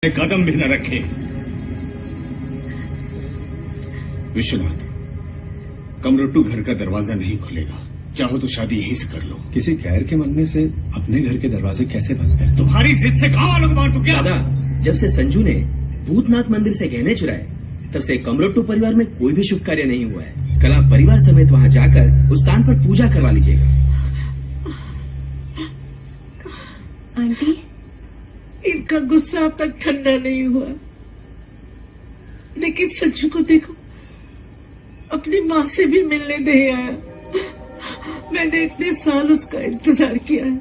कदम भी न रखे। विश्वनाथ, कमरुट्टू घर का दरवाजा नहीं खुलेगा। चाहो तो शादी यहीं से कर लो। किसी गैर के मांगने से अपने घर के दरवाजे कैसे बंद कर? तुम्हारी जिद से गांव वालों को बांटू क्या? दादा, जब से संजू ने भूतनाथ मंदिर से गहने चुराए तब से कमरुट्टू परिवार में कोई भी शुभ कार्य नहीं हुआ है। कल आप परिवार समेत वहाँ जाकर उस स्थान पर पूजा करवा लीजिएगा। आंटी, इनका गुस्सा अब तक ठंडा नहीं हुआ, लेकिन संजू को देखो, अपनी माँ से भी मिलने नहीं आया। मैंने इतने साल उसका इंतजार किया है।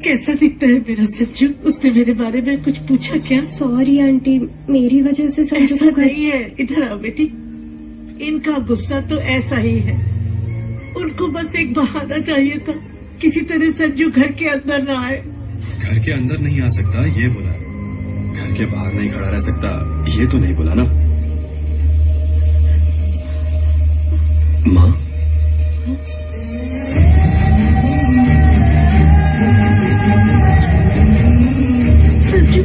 कैसा दिखता है मेरा संजू? उसने मेरे बारे में कुछ पूछा क्या? सॉरी आंटी, मेरी वजह से संजू ऐसा को नहीं है। इधर आओ बेटी। इनका गुस्सा तो ऐसा ही है। उनको बस एक बहाना चाहिए था, किसी तरह संजू घर के अंदर न आए। घर के अंदर नहीं आ सकता ये बोला, घर के बाहर नहीं खड़ा रह सकता ये तो नहीं बोला ना। माँ, संजू,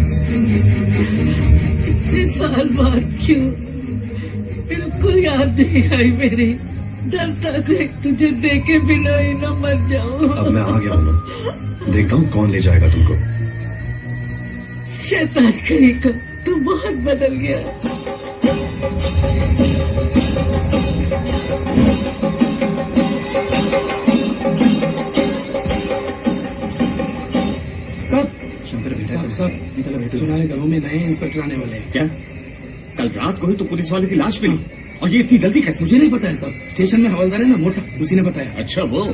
इतने साल बाद क्यों? बिल्कुल याद नहीं आई मेरी। डरता था तुझे देखे बिना ही न मर जाऊं। अब मैं आ गया हूँ, देखता हूँ कौन ले जाएगा तुमको। शैतान करेगा, तू बहुत बदल गया। शंकर बेटा, सुना है घरों में नए इंस्पेक्टर आने वाले हैं। क्या? कल रात को ही तो पुलिस वाले की लाश मिली, और ये इतनी जल्दी कैसे? मुझे नहीं पता है सर, स्टेशन में हवलदार है ना मोटा, उसी ने बताया। अच्छा, वो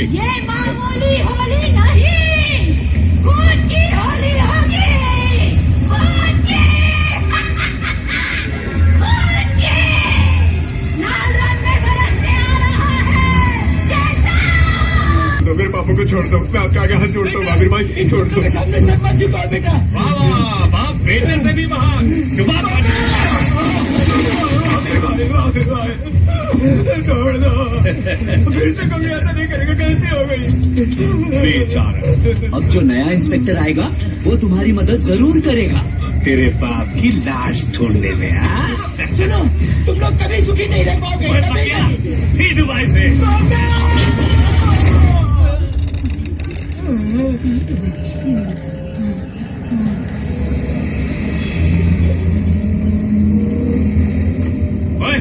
ये मामूली होली नहीं, खून की होली होगी। खून की, खून की, लाल रंग में बरसने आ रहा है शैतान। तो मेरे पापा को छोड़ दो, मैं आपके आगे हाथ जोड़ता हूँ। महावीर भाई छोड़ दो। सामने से मत झुकाओ बेटा। वाह वाह वाह, बेटे से भी महान। छोड़ दो, फिर से कभी ऐसा नहीं करेगा। गलती हो गई। बेचारा, अब जो नया इंस्पेक्टर आएगा वो तुम्हारी मदद जरूर करेगा। तेरे बाप की लाश ढूंढने में। सुनो, तुम लोग कभी सुखी नहीं रह पाओगे। फिर दुबई से ओए,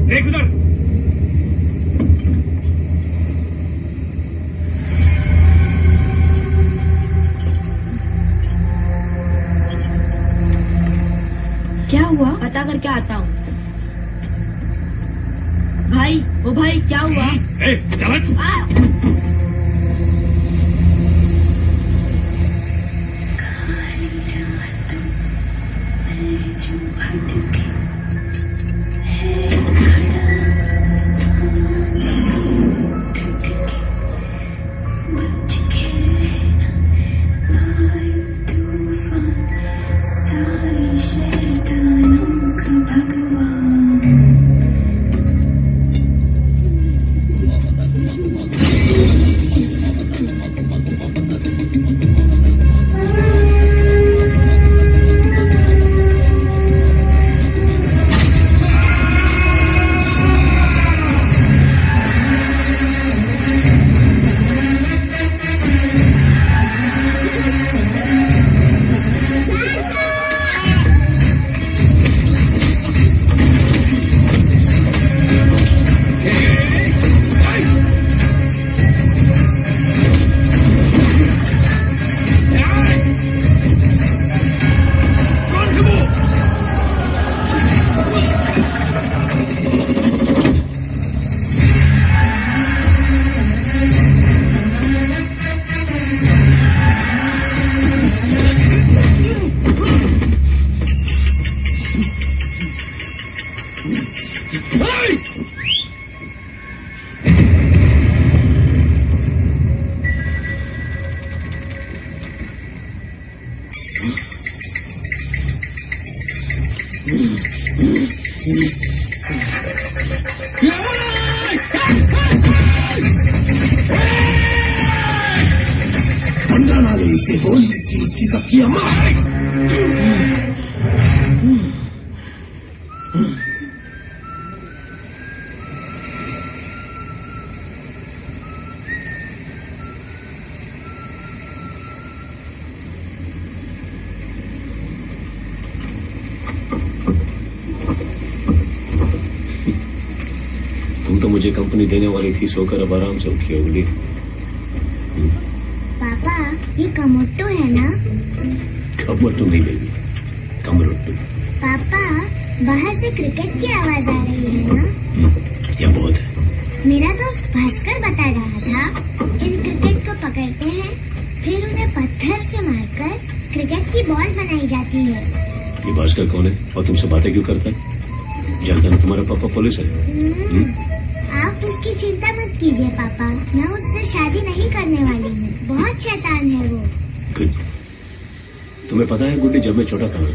देख उधर। क्या हुआ? पता करके आता हूँ। भाई, ओ भाई, क्या हुआ? ए, चल। पुलिस की सबकी अम्मा। तुम तो मुझे कंपनी देने वाली थी, सोकर अब आराम से उठी होगी। पापा ये कमोट्टो है ना? कमोट्टो नहीं बेबी, कमरोट्टो। पापा बाहर से क्रिकेट की आवाज आ रही है ना? क्या बहुत है। मेरा दोस्त भास्कर बता रहा था इन क्रिकेट को पकड़ते हैं, फिर उन्हें पत्थर से मारकर क्रिकेट की बॉल बनाई जाती है। ये भास्कर कौन है और तुमसे बातें क्यों करता है? जानता ना तुम्हारा पापा पुलिस है। आप उसकी चिंता मत कीजिए पापा, मैं उससे शादी नहीं करने वाली हूँ, बहुत शैतान है वो। गुड। तुम्हें पता है गुड्डी, जब मैं छोटा था ना,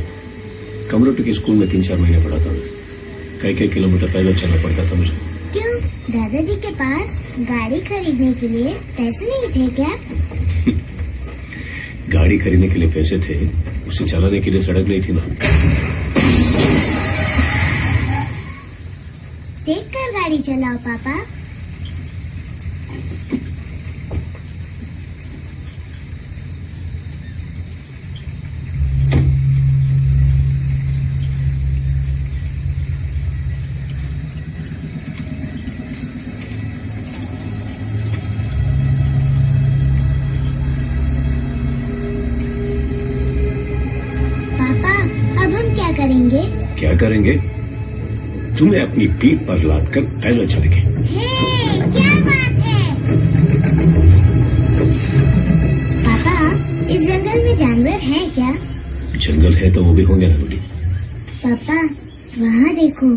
कमरोट्टो के स्कूल में 3-4 महीने पढ़ा था मैं। कई किलोमीटर पैदल चलना पड़ता था मुझे। क्यों, दादाजी के पास गाड़ी खरीदने के लिए पैसे नहीं थे क्या? गाड़ी खरीदने के लिए पैसे थे, उसे चलाने के लिए सड़क नहीं थी ना। देख कर गाड़ी चलाओ पापा। पापा अब हम क्या करेंगे? क्या करेंगे? तुम्हें अपनी पीठ पर लाद कर पैदल चलेंगे। हे, क्या बात है? पापा इस जंगल में जानवर है क्या? जंगल है तो वो भी होंगे ना गुड्डी। पापा वहाँ देखो।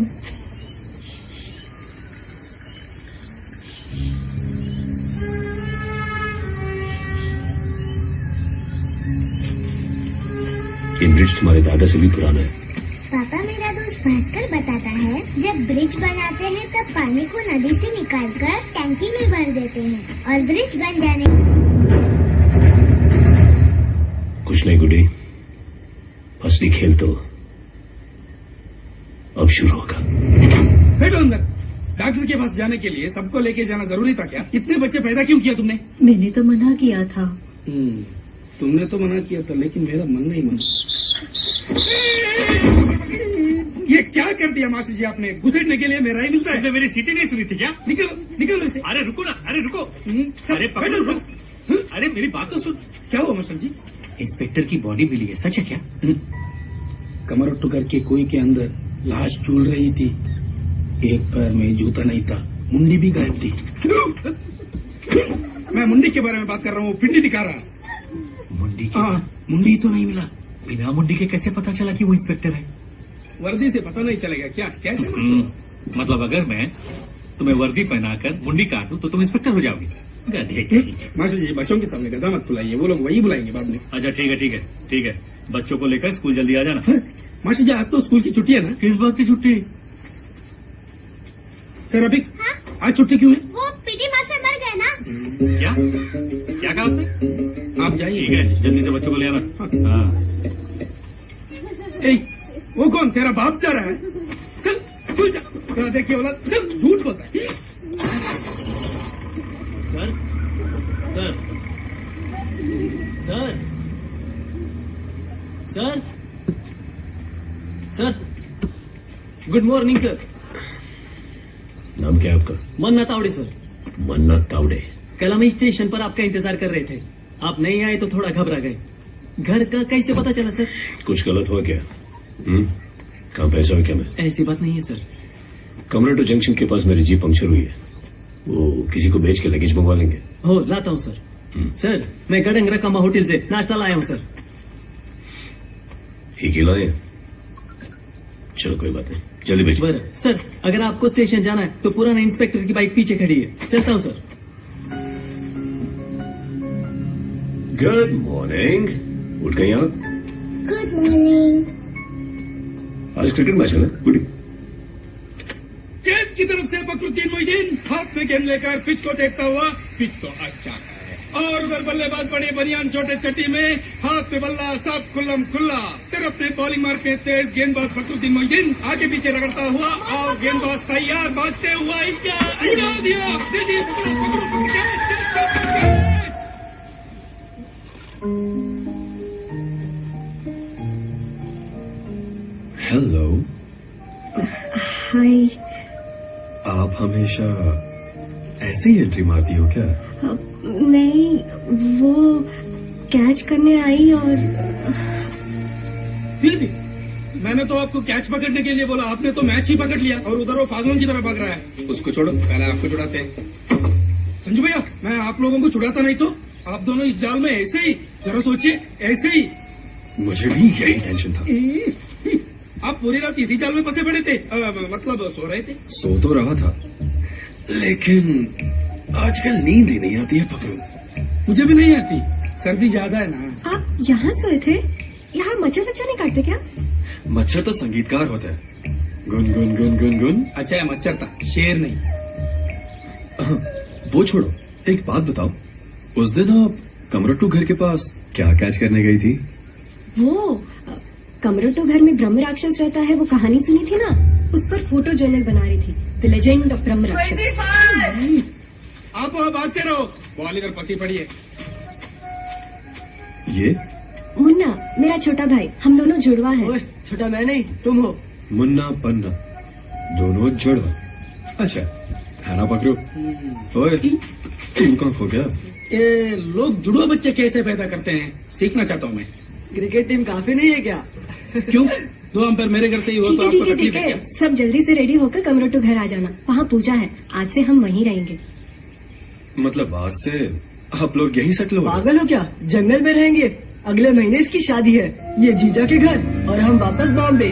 ये ब्रिज तुम्हारे दादा से भी पुराना है। पापा मेरा दोस्त भास्कर बताता है जब ब्रिज बनाते हैं तब पानी को नदी से निकालकर टैंकी में भर देते हैं और ब्रिज बन जाने। कुछ नहीं गुड्डी, असली खेल तो अब शुरू होगा। बैठो अंदर। डॉक्टर के पास जाने के लिए सबको लेके जाना जरूरी था क्या? इतने बच्चे पैदा क्यों किया तुमने? मैंने तो मना किया था। तुमने तो मना किया था, लेकिन मेरा मन नहीं माना। ये क्या कर दिया मास्टर जी आपने? घुसेड़ने के लिए मेरा ही मिलता है। मेरी सीटें नहीं सुनी थी क्या? निकलो निकलो इसे। अरे रुको ना, अरे रुको। अरे बैठो, पकड़ो। अरे मेरी बात तो सुन। क्या हुआ मास्टर जी? इंस्पेक्टर की बॉडी मिली है, सच है क्या? कमरोट्टो करके कोई के अंदर लाश झूल रही थी। एक पैर में जूता नहीं था, मुंडी भी गायब थी। मैं मुंडी के बारे में बात कर रहा हूँ, पिंडी दिखा रहा। मुंडी हाँ, मुंडी तो नहीं मिला। बिना मुंडी के कैसे पता चला कि वो इंस्पेक्टर है? वर्दी से पता नहीं चलेगा क्या? कैसे? मतलब अगर मैं तुम्हें वर्दी पहनाकर मुंडी काटूं तो तुम इंस्पेक्टर हो जाओगे? गधे कहीं। मास्टर जी बच्चों के सामने गधा मत बुलाइए, वो लोग वही बुलाएंगे बाद में। अच्छा ठीक है ठीक है ठीक है, बच्चों को लेकर स्कूल जल्दी आ जाना। मास्टर जी आज तो स्कूल की छुट्टी है ना? किस बात की छुट्टी? तेरा भी आज छुट्टी क्यों है? वो पीटी मास्टर मर गए ना। क्या क्या कहा उसने? आप जाइए। ठीक है, जल्दी से बच्चों को ले आना। हाँ। ए, वो कौन? तेरा बाप जा रहा है? चल स्कूल जा। तेरा देखिए बोला, चल झूठ बोलता है। Sir sir sir sir sir good morning sir. नाम क्या है आपका? मन्ना तावड़े सर। मन्ना तावड़े। कल हम स्टेशन पर आपका इंतजार कर रहे थे, आप नहीं आए तो थोड़ा घबरा गए। घर का कैसे पता चला सर? कुछ गलत हुआ क्या? कहाँ पैसा हो क्या? मैं ऐसी बात नहीं है सर। कमरोट्टो जंक्शन के पास मेरी जीप पंक्चर हुई है, वो किसी को भेज के लगेज मंगवा लेंगे। हो लाता हूँ सर। सर मैं गडंग रकामा होटल से नाश्ता लाया हूँ सर। एक ही लाए? चलो कोई बात नहीं, जल्दी भेजिए। बरं सर, अगर आपको स्टेशन जाना है तो पुराना इंस्पेक्टर की बाइक पीछे खड़ी है, चलता हूँ सर। Good morning. उठ गई आप? Good morning. आज क्रिकेट मैच है ना गुडी? कैद की तरफ से बकरुद्दीन मोइदीन हाथ में गेंद लेकर पिच को देखता हुआ। पिच तो अच्छा है, और उधर बल्लेबाज बड़े बनियान छोटे चट्टी में, हाथ पे बल्ला, सब खुल्लम खुल्ला। तरफ में बॉलिंग मार के तेज गेंदबाज फखरुद्दीन मोइनुद्दीन आगे पीछे रगड़ता हुआ, और गेंदबाज तैयार भागते हुआ। दिया दिया दीदी, पकड़ो, पकड़ो, पकड़ो। हेलो। हाय। आप हमेशा ऐसे ही एंट्री मारती हो क्या? नहीं, वो कैच करने आई और दीदी, मैंने तो आपको कैच पकड़ने के लिए बोला, आपने तो मैच ही पकड़ लिया और उधर वो पागलों की तरह भाग रहा है। उसको छोड़ो, पहले आपको छुड़ाते हैं। संजू भैया, मैं आप लोगों को छुड़ाता नहीं तो आप दोनों इस जाल में ऐसे ही, जरा सोचिए, ऐसे ही। मुझे भी यही टेंशन था। आप पूरी रात इसी जाल में फंसे पड़े थे, मतलब सो रहे थे? सो तो रहा था, लेकिन आजकल नींद ही नहीं आती है पकड़ू। मुझे भी नहीं आती, सर्दी ज्यादा है ना। आप यहाँ सोए थे? यहाँ मच्छर वच्छर नहीं काटते क्या? मच्छर तो संगीतकार होता है, गुन गुन गुन गुन गुन। अच्छा है, मच्छर था, शेर नहीं। वो छोड़ो, एक बात बताओ, उस दिन आप कमरोटू घर के पास क्या कैच करने गई थी? वो कमरोटू घर में ब्रह्म राक्षस रहता है, वो कहानी सुनी थी ना, उस पर फोटो जर्नल बना रही थी, द लेजेंड ऑफ ब्रह्म राक्षस। आप वहाँ भागते रहो, बॉल इधर फंसी पड़ी है। ये मुन्ना मेरा छोटा भाई, हम दोनों जुड़वा है। छोटा मैं नहीं, तुम हो। मुन्ना पन्ना दोनों जुड़वा। अच्छा है ना पकड़ो। ओए तू कहाँ खो गया? ये लोग जुड़वा बच्चे कैसे पैदा करते हैं, सीखना चाहता हूँ मैं। क्रिकेट टीम काफी नहीं है क्या? क्यों? 2 अंपायर मेरे घर से ही हो तो आपको तकलीफ है क्या? सब जल्दी से रेडी होकर कमरोटू घर आ जाना, वहाँ पूजा है, आज से हम वहीं रहेंगे। मतलब आज से आप लोग यहीं सेटल हो? पागल हो क्या? जंगल में रहेंगे, अगले महीने इसकी शादी है, ये जीजा के घर और हम वापस बॉम्बे।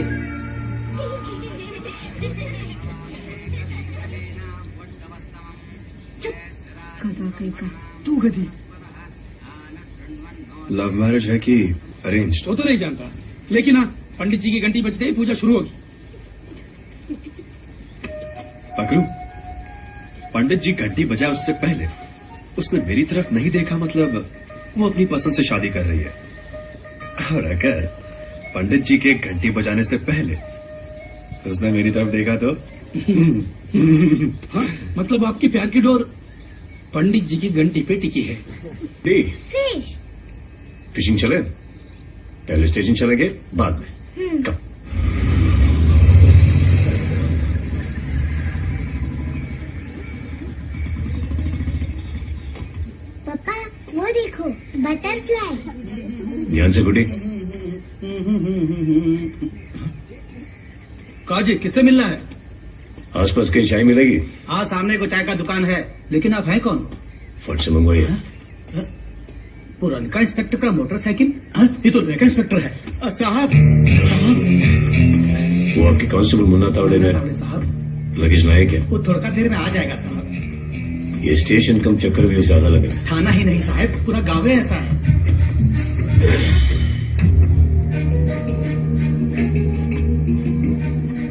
गधा कहीं का। तू गधी। लव मैरिज है कि अरेंज्ड? वो तो नहीं जानता, लेकिन हाँ, पंडित जी की घंटी बजते ही पूजा शुरू होगी। पकड़ू, पंडित जी घंटी बजाए उससे पहले उसने मेरी तरफ नहीं देखा, मतलब वो अपनी पसंद से शादी कर रही है। और अगर पंडित जी के घंटी बजाने से पहले उसने मेरी तरफ देखा तो हाँ, मतलब आपकी प्यार की डोर पंडित जी की घंटी पे टिकी है। फिश। फिशिंग चले? पहले स्टेशन चलेंगे, बाद में। कब? पापा वो देखो, बटरफ्लाई। ध्यान से गुडी। काजी, किससे मिलना है? आसपास कहीं चाय मिलेगी? हाँ, सामने को चाय का दुकान है, लेकिन आप हैं कौन? फट से मंगवाइए। पुरनका इंस्पेक्टर का मोटरसाइकिल? ये तो नया इंस्पेक्टर है। साहब, वो आपकी कांस्टेबल मुन्ना तावड़े में साहब लगेज लाए क्या? वो थोड़ा देर में आ जाएगा साहब। ये स्टेशन कम चक्कर भी ज्यादा लग रहा है। थाना ही नहीं साहब, पूरा गाँव ऐसा है।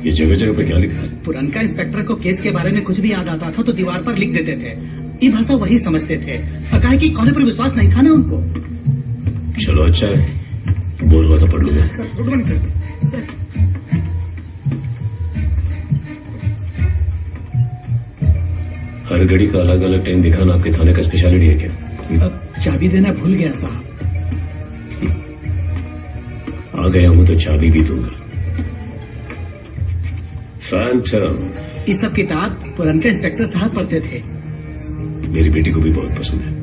ये जगह जगह पे क्या लिखा है? पुरनका इंस्पेक्टर को केस के बारे में कुछ भी याद आता था तो दीवार पर लिख देते थे, ये भाषा वही समझते थे। काहे कि कोने पर विश्वास नहीं था ना उनको। चलो अच्छा है, बोर हुआ तो पढ़ लूंगा। Sir, good morning sir. Sir, हर घड़ी का अलग अलग टाइम दिखाना आपके थाने का स्पेशलिटी है क्या? अब चाबी देना भूल गया साहब। आ गया हूं तो चाबी भी दूंगा। फैंटम, ये सब किताब पुरनका इंस्पेक्टर साहब पढ़ते थे। मेरी बेटी को भी बहुत पसंद है।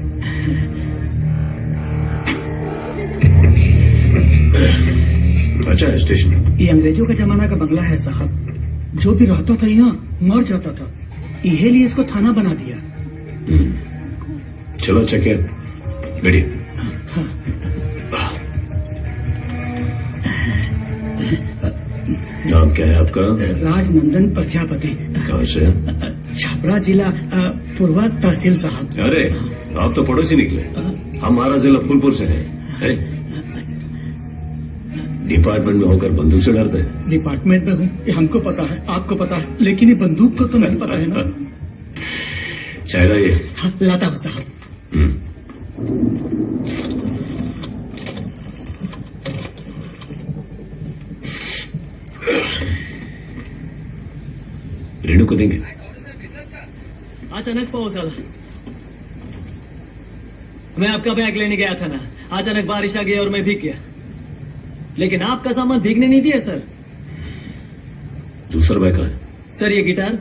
अच्छा है स्टेशन। ये अंग्रेजों का जमाना का बंगला है साहब। जो भी रहता था यहाँ मर जाता था, इहे लिए इसको थाना बना दिया। चलो चेक रेडी। नाम क्या है आपका? राजनंदन प्रजापति। कहाँ से? छपरा जिला, पूर्वा तहसील साहब। अरे आप तो पड़ोसी निकले। हमारा जिला फूलपुर से है। डिपार्टमेंट में होकर बंदूक से डरते हैं? डिपार्टमेंट में हूँ, ये हमको पता है, आपको पता है, लेकिन ये बंदूक को तो नहीं पता है ना। चाय लाइए। हाँ, लाता हूँ साहब। रेणु को देंगे। अचानक पाऊस आला। मैं आपका बैग लेने गया था ना, अचानक बारिश आ गई और मैं भीग गया। लेकिन आपका सामान भीगने नहीं दिया सर। दूसरा बैग कहाँ है? सर ये गिटार,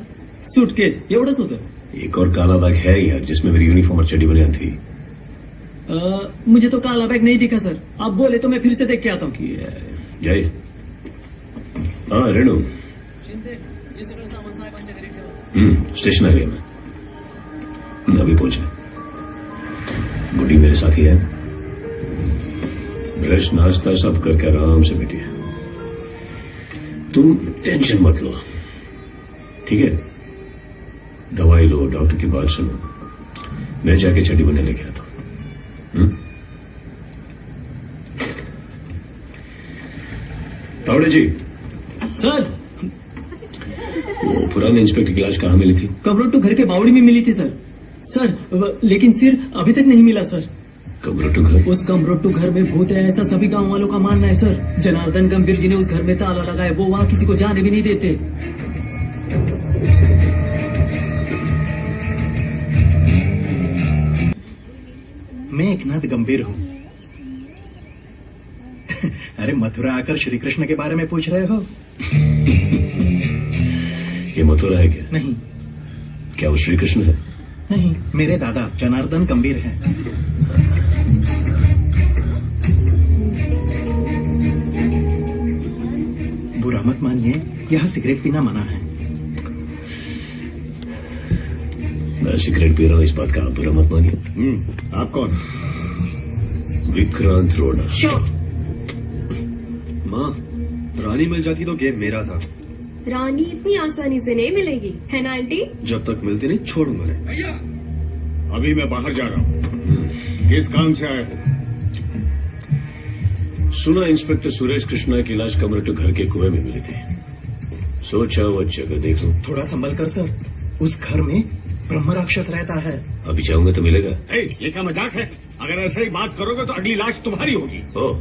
सूटकेस एवढंच होतं। एक और काला बैग है यार, जिसमें मेरी यूनिफॉर्म और चड्डी बनियान थी। मुझे तो काला बैग नहीं दिखा सर। आप बोले तो मैं फिर से देख के आता हूँ। जय। हाँ रेणु। हे सगळं सामान साहेबांच्या घरी ठेवा। स्टेशन आ गया मैं अभी पहुंचा। गुड्डी मेरे साथ ही है। ब्रश नाश्ता सब करके आराम से बैठी है। तुम टेंशन मत लो, ठीक है? दवाई लो, डॉक्टर की बात सुनो, मैं जाके चड्डी बने लेके आता हूं। तावड़े जी। सर वो पुराने इंस्पेक्टर की लाश कहाँ मिली थी? कमरोटू घर के बावड़ी में मिली थी सर। सर लेकिन सिर अभी तक नहीं मिला सर। कमरोटू घर? उस कमरोटू घर में भूत है ऐसा सभी गांव वालों का मानना है सर। जनार्दन गंभीर जी ने उस घर में ताला लगाया, वो वहां किसी को जाने भी नहीं देते। मैं एकनाथ गंभीर हूँ। अरे मथुरा आकर श्री कृष्ण के बारे में पूछ रहे हो? ये मथुरा है क्या? नहीं। क्या वो श्री कृष्ण है? नहीं, मेरे दादा जनार्दन गंभीर हैं। बुरा मत मानिए, यहाँ सिगरेट पीना मना है। मैं सिगरेट पी रहा हूँ, इस बात का आप बुरा मत मानिए। आप कौन? विक्रांत रोड़ा। माँ, रानी मिल जाती तो गेम मेरा था। रानी इतनी आसानी से नहीं मिलेगी, है ना आंटी? जब तक मिलती नहीं छोड़ूंगा नहीं। अभी मैं बाहर जा रहा हूँ। किस काम से आए हो? सुना इंस्पेक्टर सुरेश कृष्णा की लाश कमरोटू घर के कुएं में मिली थी। सोचा वो जगह देख लूं। थोड़ा संभल कर सर, उस घर में ब्रह्म राक्षस रहता है। अभी जाऊंगा तो मिलेगा। ये क्या मजाक है? अगर ऐसे ही बात करोगे तो अगली लाश तुम्हारी होगी। ओह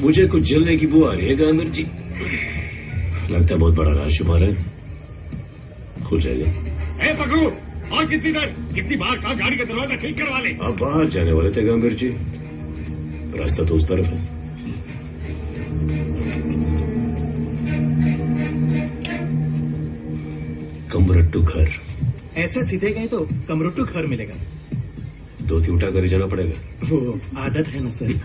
मुझे कुछ जलने की बू आ रही है गामिर जी। लगता है बहुत बड़ा राज छुपा रहे हैं। खुल जाएगा। पकड़ो। और कितनी देर? कितनी बार कहा गाड़ी का दरवाजा ठीक करवा ले। अब बाहर जाने वाले थे गामिर जी, रास्ता तो उस तरफ है। कमरोटू घर। ऐसे सीधे गए तो कमरोटू घर मिलेगा। धोती उठा कर ही जाना पड़ेगा। वो आदत है ना सर।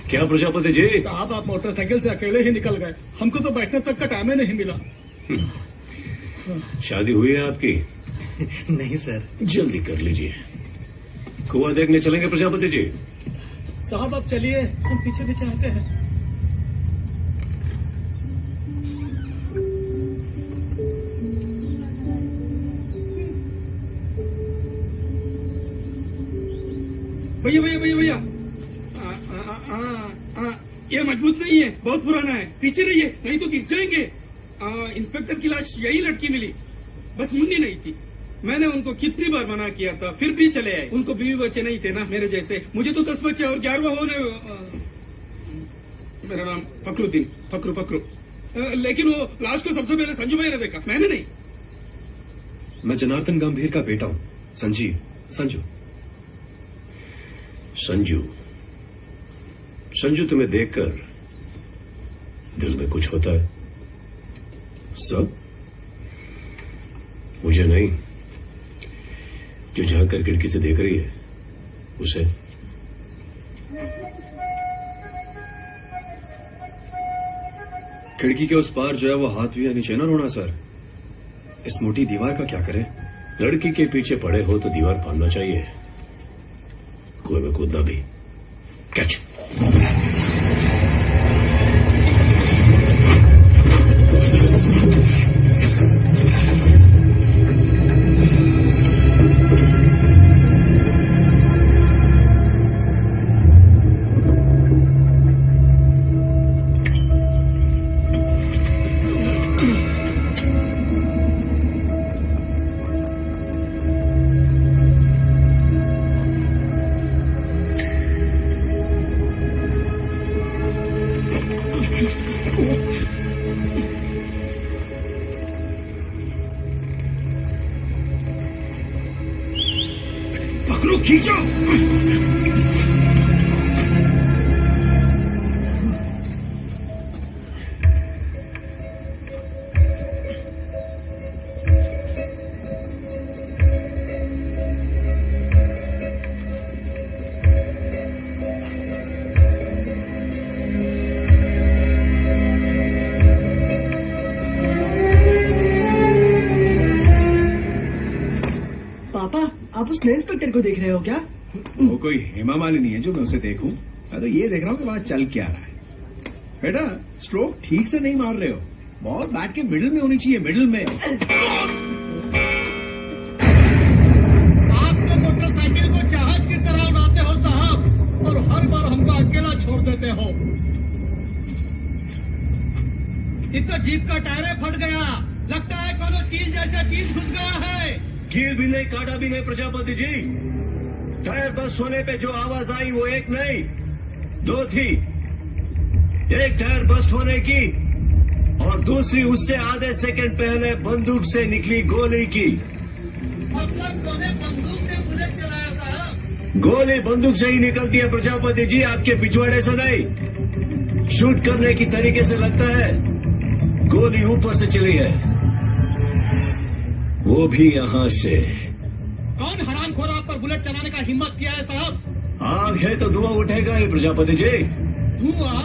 क्या प्रजापति जी? साहब आप मोटरसाइकिल से अकेले ही निकल गए, हमको तो बैठने तक का टाइम ही नहीं मिला। शादी हुई है आपकी? नहीं सर। जल्दी कर लीजिए। कुआं देखने चलेंगे प्रजापति जी? साहब आप चलिए, हम पीछे पीछे आते हैं। भैया भैया भैया भैया, ये मजबूत नहीं है, बहुत पुराना है। पीछे रहिए नहीं तो गिर जाएंगे। इंस्पेक्टर की लाश यही लटकी मिली, बस मुन्नी नहीं थी। मैंने उनको कितनी बार मना किया था, फिर भी चले आए। उनको बीवी बच्चे नहीं थे ना मेरे जैसे। मुझे तो 10 बच्चे और 11वां होने। मेरा नाम फकरुद्दीन, फकरू फकरू। लेकिन वो लाश को सबसे पहले संजू भाई ने देखा, मैंने नहीं। मैं जनार्दन गंभीर का बेटा हूँ, संजीव। संजू। संजू। संजू तुम्हें देखकर दिल में कुछ होता है? सब? मुझे नहीं, जो झांककर खिड़की से देख रही है उसे। खिड़की के उस पार जो है वो हाथ भी नीचे न रोना सर। इस मोटी दीवार का क्या करें? लड़की के पीछे पड़े हो तो दीवार फाड़ना चाहिए, कुएं में कूदना भी। कैच। खींचो। पापा, आप उस नए इंस्पेक्टर को देख रहे हो क्या? वो कोई हेमा मालिनी है जो मैं उसे देखूं? मैं तो ये देख रहा हूँ कि वहां चल क्या रहा है। बेटा, स्ट्रोक ठीक से नहीं मार रहे हो। बॉल बैट के मिडिल में होनी चाहिए, मिडिल में। आप तो मोटरसाइकिल को जहाज की तरह उड़ाते हो साहब, और हर बार हमको अकेला छोड़ देते हो। एक तो जीप का टायर फट गया, लगता है कोनो कील जैसा चीज घुस गया है। कील भी नहीं, काटा भी नहीं प्रजापति जी। टायर बस्ट होने पे जो आवाज आई वो एक नहीं, दो थी। एक टायर बस्ट होने की और दूसरी उससे आधे सेकंड पहले बंदूक से निकली गोली की। मतलब तूने बंदूक से बुलेट चलाया साहब? गोली बंदूक से ही निकलती है प्रजापति जी, आपके पिछवाड़े से नहीं। शूट करने की तरीके से लगता है गोली ऊपर से चली है, वो भी यहां से। कौन हरामखोर आप पर बुलेट चलाने का हिम्मत किया है साहब? आग है तो धुआं उठेगा ही प्रजापति जी। धुआं?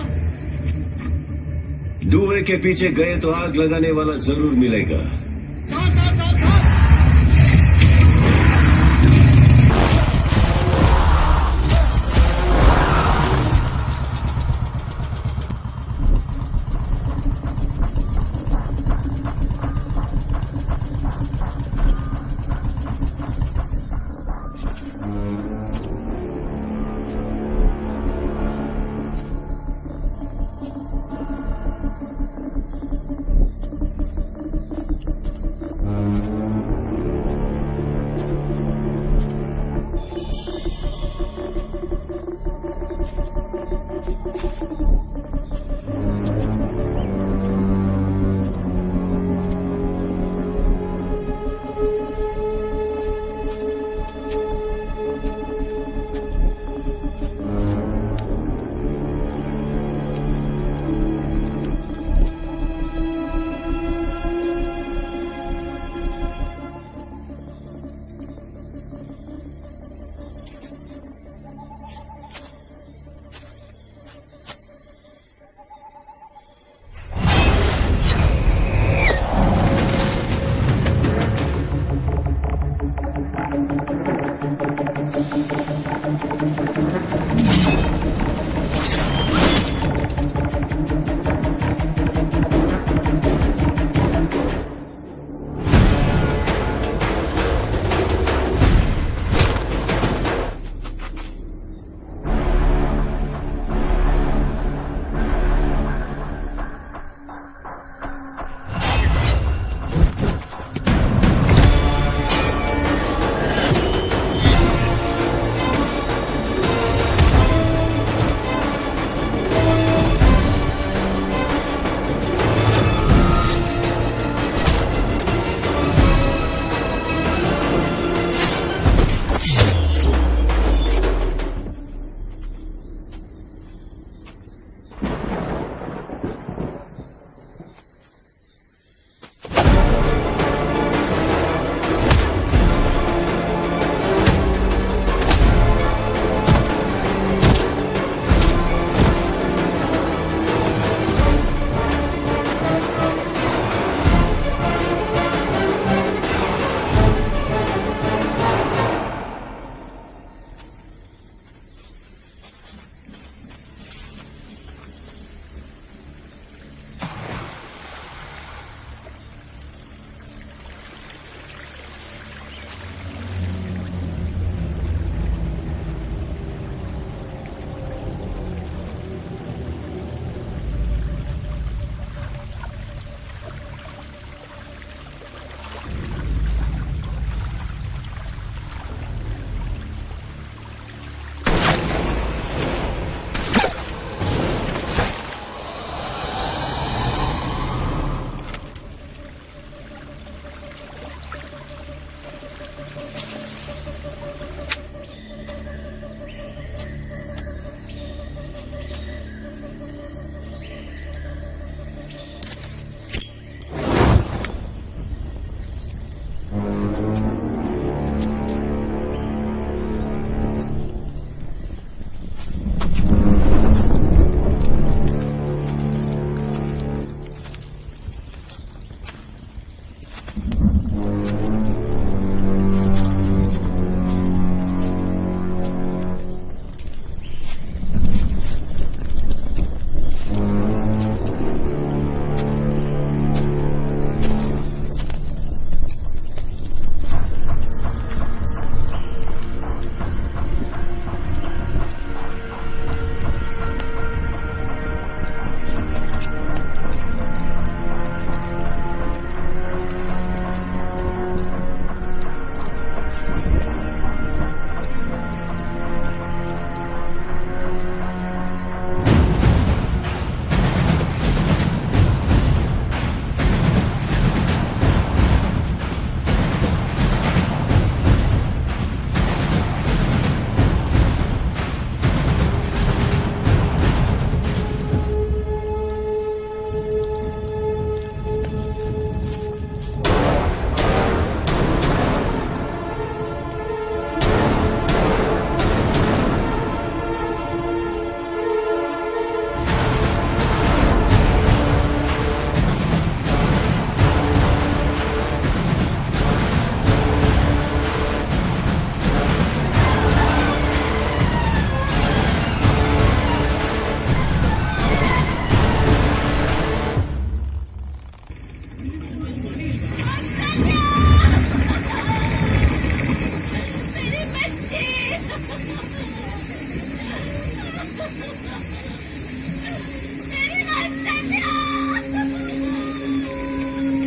धुएं के पीछे गए तो आग लगाने वाला जरूर मिलेगा। साहब साहब साहब साहब,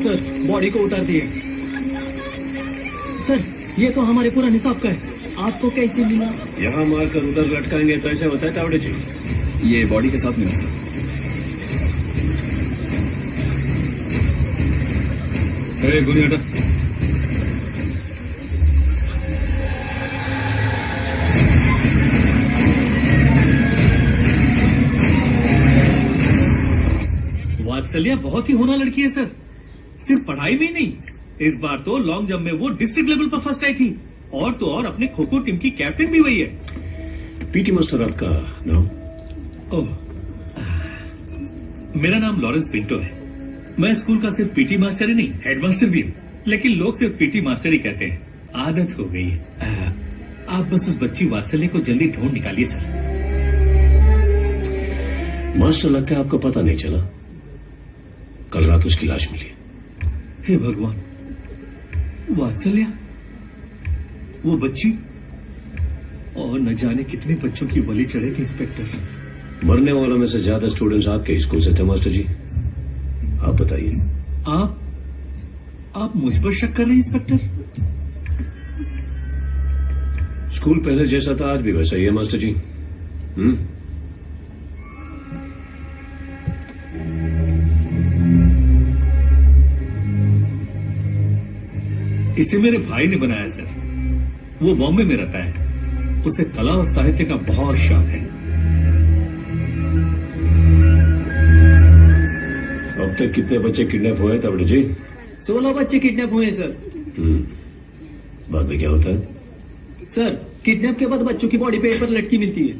सर बॉडी को उतार दिए। सर ये तो हमारे पूरा निसाब का है, आपको कैसे मिला? यहाँ मारकर उधर लटकाएंगे तो ऐसे होता है तावड़े जी? ये बॉडी के साथ मिला सर। गोली हटा। वात्सल्या बहुत ही होना लड़की है सर, सिर्फ पढ़ाई में ही नहीं, इस बार तो लॉन्ग जंप में वो डिस्ट्रिक्ट लेवल पर फर्स्ट आई थी, और तो और अपने खो खो टीम की कैप्टन भी वही है। पीटी मास्टर आपका नाम? ओह, मेरा नाम लॉरेंस पिंटो है। मैं स्कूल का सिर्फ पीटी मास्टर ही नहीं, हेडमास्टर भी हूँ, लेकिन लोग सिर्फ पीटी मास्टर ही कहते हैं, आदत हो गई है। आप बस उस बच्ची वात्सल्य को जल्दी ढूंढ निकालिए सर। मास्टर लगता है आपको पता नहीं चला, कल रात उसकी लाश मिली। हे भगवान, वात्सल्य वो बच्ची, और न जाने कितने बच्चों की बलि चढ़ेगी इंस्पेक्टर। मरने वालों में से ज्यादा स्टूडेंट्स आपके स्कूल से थे मास्टर जी, आप बताइए। आप मुझ पर शक कर रहे हैं इंस्पेक्टर? स्कूल पहले जैसा था आज भी वैसा ही है मास्टर जी। इसे मेरे भाई ने बनाया सर, वो बॉम्बे में रहता है, उसे कला और साहित्य का बहुत शौक है। अब तक कितने बच्चे किडनैप हुए तावड़े जी? 16 बच्चे किडनैप हुए हैं सर। बाद में क्या होता है? सर किडनैप के बाद बच्चों की बॉडी पेपर लटकी मिलती है।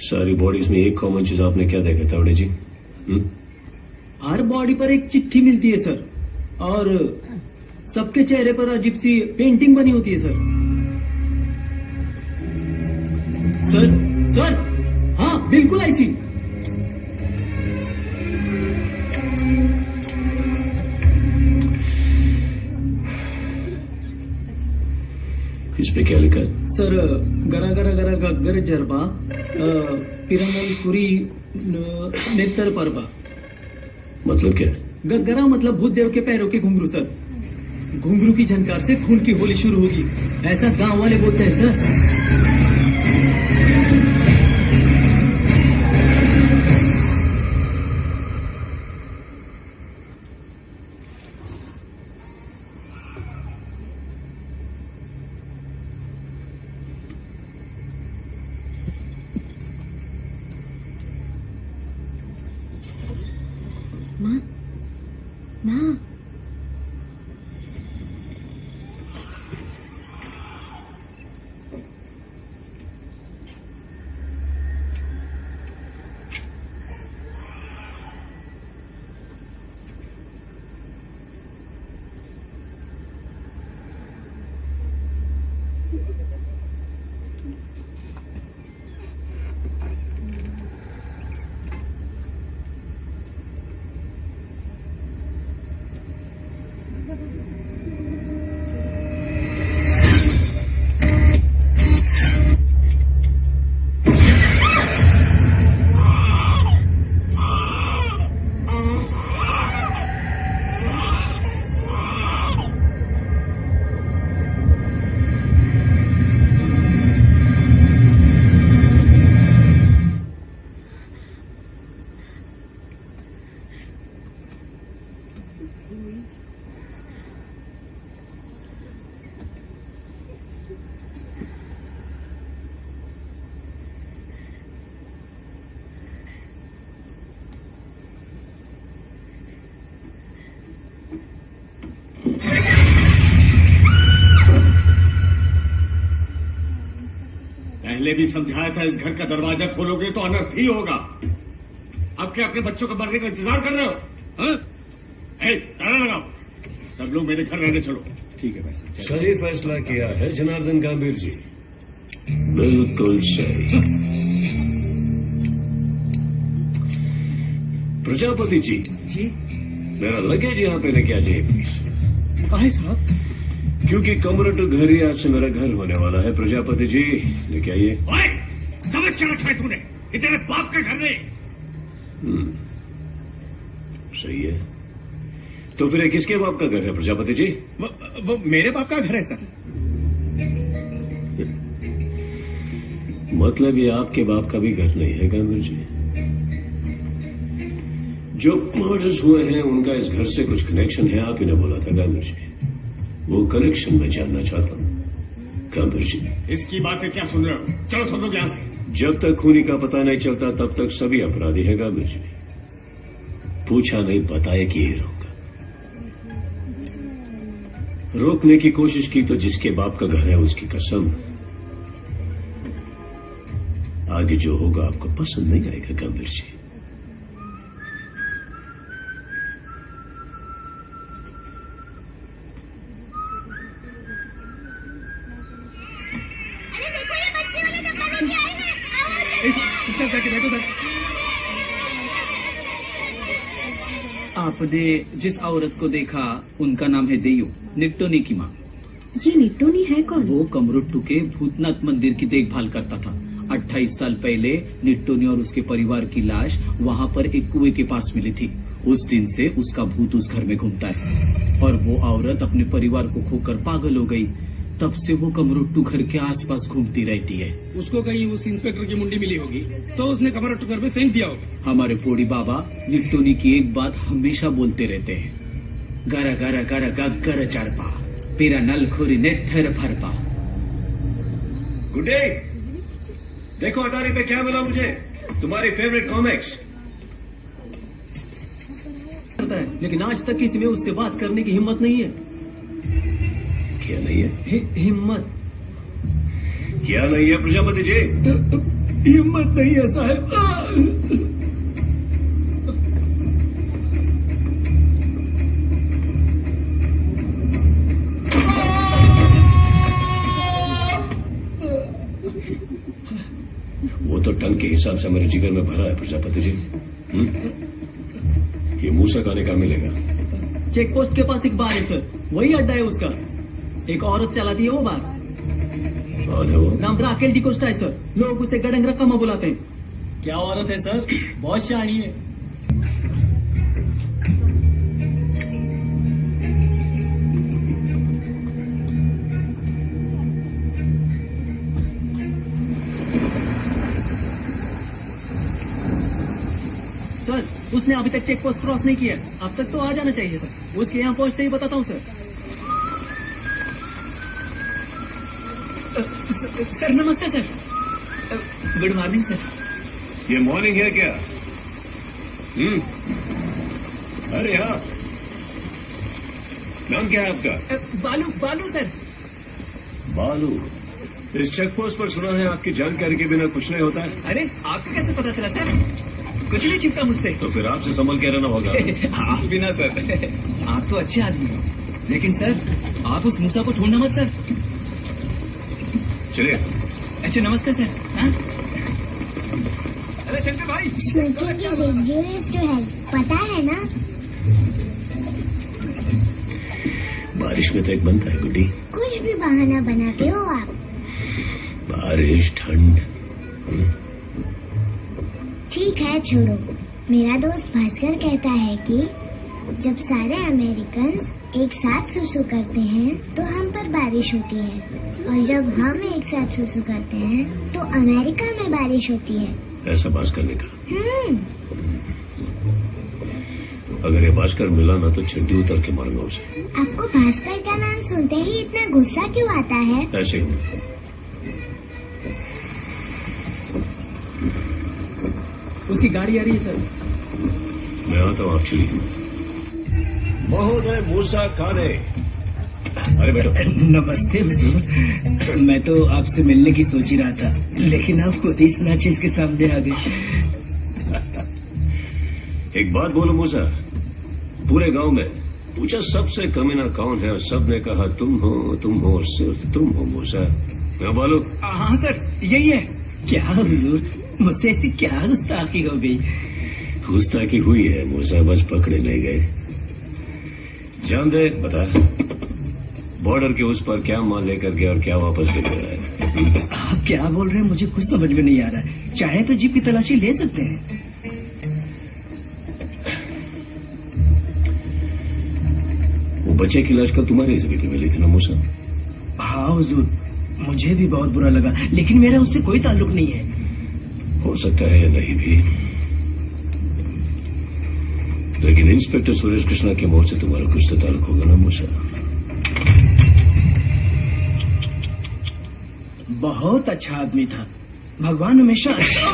सारी बॉडीज में एक कॉमन चीज आपने क्या देखा तावड़े जी? हर बॉडी पर एक चिट्ठी मिलती है सर, और सबके चेहरे पर अजीब सी पेंटिंग बनी होती है सर। सर हाँ बिल्कुल ऐसी। इस पे क्या लिखा है? सर गरा गरा गरा गगर जरबा पिरामल कुरी नेत्र परबा। मतलब क्या है? गगरा मतलब भूतदेव के पैरों के घुंघरू सर। घुंघरू की झनकार से खून की होली शुरू होगी, ऐसा गांव वाले बोलते हैं सर। माँ पहले भी समझाया था, इस घर का दरवाजा खोलोगे तो अनर्थ ही होगा। अब क्या अपने बच्चों को मरने का इंतजार कर रहे हो? हाँ? ताला लगाओ, सब लोग मेरे घर रहने चलो। ठीक है भाई साहब। सही फैसला किया है जनार्दन गंभीर जी, बिल्कुल सही। प्रजापति जी, मेरा लगेज यहाँ पे लेके आ जाइए प्लीज। काहे साहब? क्योंकि कमरटू घर ही आज से मेरा घर होने वाला है। प्रजापति जी लेके आइए। समझ क्या रखा है तूने? ये तेरे बाप का घर नहीं। सही है, तो फिर ये किसके बाप का घर है प्रजापति जी? वो मेरे बाप का घर है सर। मतलब ये आपके बाप का भी घर नहीं है गंभीर जी? जो मर्डर्स हुए हैं उनका इस घर से कुछ कनेक्शन है, आप ही ने बोला था गंभीर जी। वो कनेक्शन मैं जानना चाहता हूँ गंभीर जी। इसकी बातें क्या सुन रहे हो? चलो सब लोग यहाँ से। जब तक खूनी का पता नहीं चलता तब तक सभी अपराधी है गंभीर जी। पूछा नहीं बताए कि ये रोका। रोकने की कोशिश की तो जिसके बाप का घर है उसकी कसम, आगे जो होगा आपको पसंद नहीं आएगा गंभीर जी। अरे देखो ये बचने वाले डब्बा लेके आए हैं। आओ चुपचाप जाके बैठो सर। आपने जिस औरत को देखा उनका नाम है देयू, निट्टोनी की माँ। ये निट्टोनी है कौन? वो कमरुट्टू के भूतनाथ मंदिर की देखभाल करता था। 28 साल पहले निट्टोनी और उसके परिवार की लाश वहाँ पर एक कुएं के पास मिली थी। उस दिन से उसका भूत उस घर में घूमता है और वो औरत अपने परिवार को खोकर पागल हो गई। तब से वो कमरुट्टू घर के आसपास घूमती रहती है। उसको कहीं उस इंस्पेक्टर की मुंडी मिली होगी तो उसने कमरुट्टू घर में फेंक दिया होगा। हमारे पोड़ी बाबा निट्टोनी की एक बात हमेशा बोलते रहते हैं, गर गर गर गगर चरपा पीरा नलखोरी नेत्थर फरपा। Good day. देखो अटारी पे क्या मिला मुझे, तुम्हारी फेवरेट कॉमिक्स। लेकिन आज तक किसी में उससे बात करने की हिम्मत नहीं है। क्या नहीं है? हिम्मत क्या नहीं है प्रजापति जी? हिम्मत नहीं है साहब। वो तो टन के हिसाब से मेरे जिगर में भरा है प्रजापति जी। ये मूसा खाने का मिलेगा। चेक पोस्ट के पास एक बार है सर, वही अड्डा है उसका। एक औरत चलाती है वो बार। कौन है वो? नाम राकेल डिकोस्टा है सर, लोग उसे गडंग रकमा बुलाते हैं। क्या औरत है सर, बहुत शानी है। सर उसने अभी तक चेक पोस्ट क्रॉस नहीं किया, अब तक तो आ जाना चाहिए था। उसके यहाँ पहुंचते ही बताता हूँ सर। सर नमस्ते सर। Good morning sir. ये मॉर्निंग है क्या? अरे हाँ, नाम क्या है आपका? बालू। बालू सर। बालू। इस चेक पोस्ट पर सुना है आपकी जानकारी के बिना कुछ नहीं होता है। अरे आपको कैसे पता चला सर? कुछ नहीं छिपता मुझसे। तो फिर आपसे संभल के रहना होगा। आप भी ना सर। आप तो अच्छे आदमी हो, लेकिन सर आप उस मूसा को छोड़ना मत सर। चलिए। अच्छा नमस्ते सर। अरे शंकर भाई, smoking is injurious to health, पता है ना? बारिश में तो एक बनता है गुड्डी। कुछ भी बहाना बनाते हो आप। बारिश, ठंड। ठीक है छोड़ो। मेरा दोस्त भास्कर कहता है कि जब सारे अमेरिकन्स एक साथ सुसु करते हैं तो हम पर बारिश होती है, और जब हम एक साथ सुसु करते हैं तो अमेरिका में बारिश होती है। ऐसा भास्कर ने कहा। अगर ये भास्कर मिला ना तो छड्डी उतर के मारूंगा उसे। आपको भास्कर का नाम सुनते ही इतना गुस्सा क्यों आता है? ऐसे ही। उसकी गाड़ी आ रही है सर। मैं आता हूँ, आप चलिए। महोदय मूसा खाने। अरे बैठो। नमस्ते हुजूर। मैं तो आपसे मिलने की सोच ही रहा था, लेकिन आप खुद इस नाचीज के सामने आ गए। एक बात बोलो मूसा, पूरे गांव में पूछा सबसे कमीना कौन है और सबने कहा तुम हो और सिर्फ तुम हो मूसा। क्या बोलो? हाँ सर यही है। क्या हुजूर, मुझसे ऐसी क्या गुस्ताखी हो गई? गुस्ताखी हुई है मूसा, बस पकड़े नहीं गए। जान दे, बता बॉर्डर के उस पर क्या माल लेकर गया और क्या वापस लेकर आया? आप क्या बोल रहे हैं, मुझे कुछ समझ में नहीं आ रहा है। चाहे तो जीप की तलाशी ले सकते हैं। बच्चे की लाश कल तुम्हारे जमीन पे मिली थी ना मूसा? हाँ हुजूर, मुझे भी बहुत बुरा लगा, लेकिन मेरा उससे कोई ताल्लुक नहीं है। हो सकता है या नहीं भी, लेकिन इंस्पेक्टर सुरेश कृष्णा की मौत से तुम्हारा कुछ तो ताल्लुक होगा ना मूसा? बहुत अच्छा आदमी था, भगवान हमेशा अच्छा।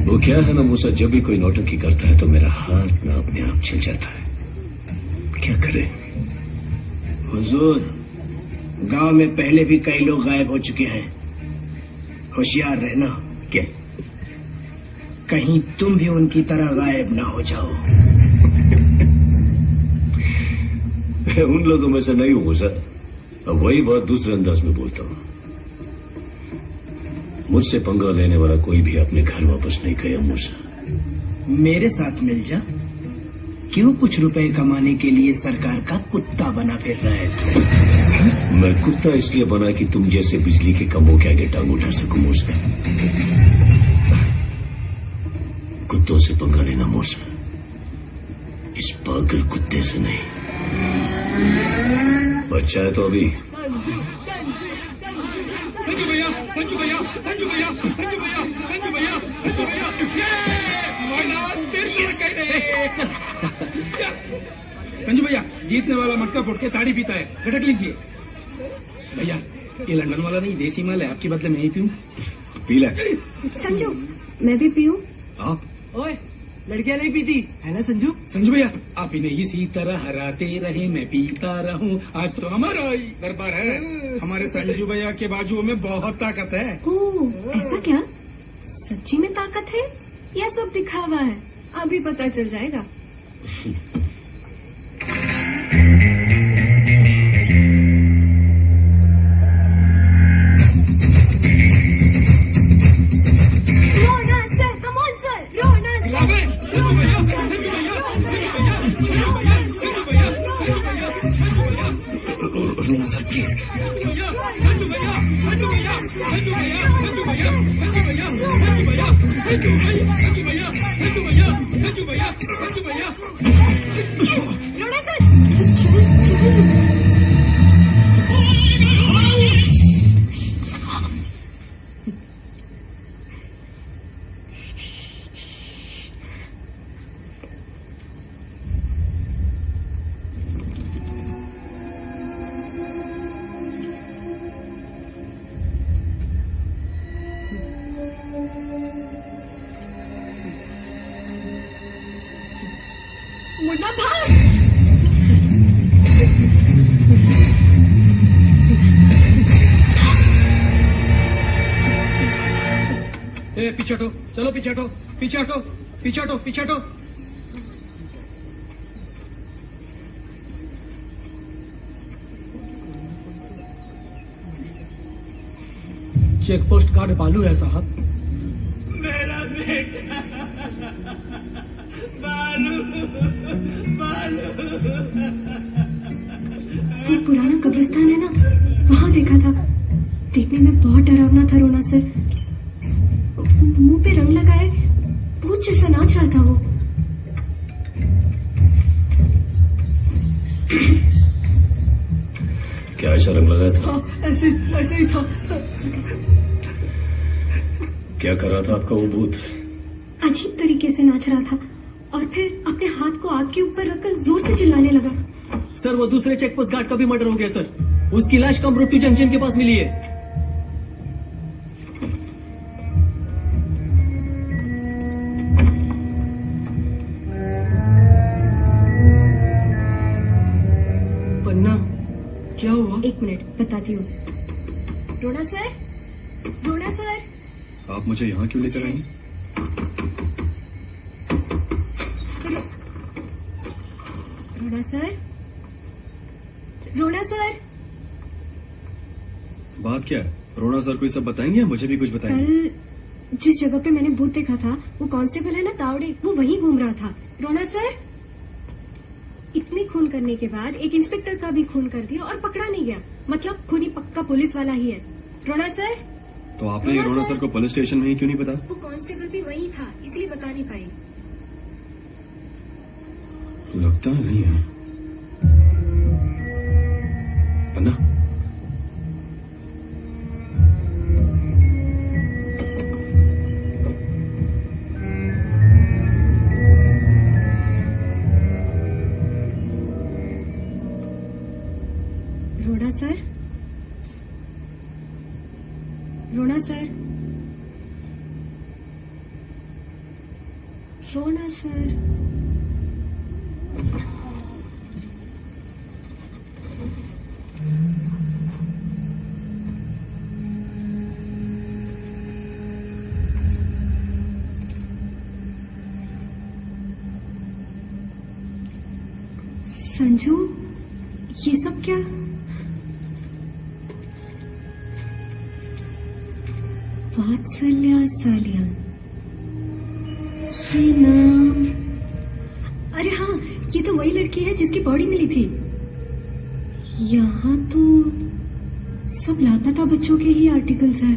वो क्या है ना मूसा, जब भी कोई नौटंकी करता है तो मेरा हाथ ना अपने आप चल जाता है। क्या करे हुजूर, गांव में पहले भी कई लोग गायब हो चुके हैं, होशियार रहना। क्या? कहीं तुम भी उनकी तरह गायब ना हो जाओ। मैं उन लोगों में से नहीं हूं मूसा। अब वही बात दूसरे अंदाज में बोलता हूं। मुझसे पंगा लेने वाला कोई भी अपने घर वापस नहीं गया मूसा। मेरे साथ मिल जा। क्यों कुछ रुपए कमाने के लिए सरकार का कुत्ता बना फिर रहा है? मैं कुत्ता इसलिए बना कि तुम जैसे बिजली के खंभों के आगे टांग उठा सकूं मूसा। कुत्तों से पंगा लेना मूसा, इस पागल कुत्ते से नहीं। बच्चा है तो अभी। संजू भैया, संजू भैया, संजू भैया, संजू भैया, संजू भैया, संजू भैया, संजू भैया, जीतने वाला मटका फोड़ के ताड़ी पीता है, घटक लीजिए। भैया, ये लंदन वाला नहीं, देसी माल है, आपके बदले में ही पीऊं? पी ले। संजू, मैं भी पीऊं? आप? ओए, लड़कियां नहीं पीती है ना संजू? संजू भैया, आप इन्हें इसी तरह हराते रहे, मैं पीता रहूं। आज तो हमारा ही दरबार है। हमारे संजू भैया के बाजुओं में बहुत ताकत है। ओह, ऐसा क्या? सच्ची में ताकत है या सब दिखावा है? अभी पता चल जाएगा। रोना सर प्लीज। रोना सर, चल चल। मुन्ना भाग। पीछे हटो, चलो पीछे हटो, पीछे हटो, पीछे हटो, पीछे हटो। चेक पोस्ट कार्ड बालू है साहब। मेरा बेटा बालू, बालू। वो पुराना कब्रिस्तान है ना, वहाँ देखा था। देखने में बहुत डरावना था रोना सर। मुंह पे रंग लगाए भूत जैसा नाच रहा था वो। क्या ऐसा रंग लगाया था? हाँ, ऐसे ही था। क्या कर रहा था आपका वो भूत? अजीब तरीके से नाच रहा था और फिर अपने हाथ को आग के ऊपर रखकर जोर से चिल्लाने लगा। सर, वो दूसरे चेक पोस्ट गार्ड का भी मर्डर हो गया सर। उसकी लाश कमरोटू जंक्शन के पास मिली है। पन्ना, क्या हुआ? एक मिनट बताती हूँ। रोना सर, रोना सर। आप मुझे यहाँ क्यों लेकर आई? रोना सर, रोना सर। बात क्या है? रोना सर को ये सब बताएंगे या मुझे भी कुछ बताएंगे? कल जिस जगह पे मैंने भूत देखा था, वो कांस्टेबल है ना तावड़े, वो वहीं घूम रहा था। रोना सर, इतने खून करने के बाद एक इंस्पेक्टर का भी खून कर दिया और पकड़ा नहीं गया। मतलब खूनी पक्का पुलिस वाला ही है। रोना सर, तो आपने रोना सर को पुलिस स्टेशन में ही क्यों नहीं बताया? वो कांस्टेबल भी वही था, इसलिए बता नहीं पाई। लगता नहीं है। पन्ना, रोना सर, रोना सर, रोना सर। संजू, ये सब क्या? वात्सल्या सालिया, ये नाम। अरे हाँ, ये तो वही लड़की है जिसकी बॉडी मिली थी। यहाँ तो सब लापता बच्चों के ही आर्टिकल्स हैं।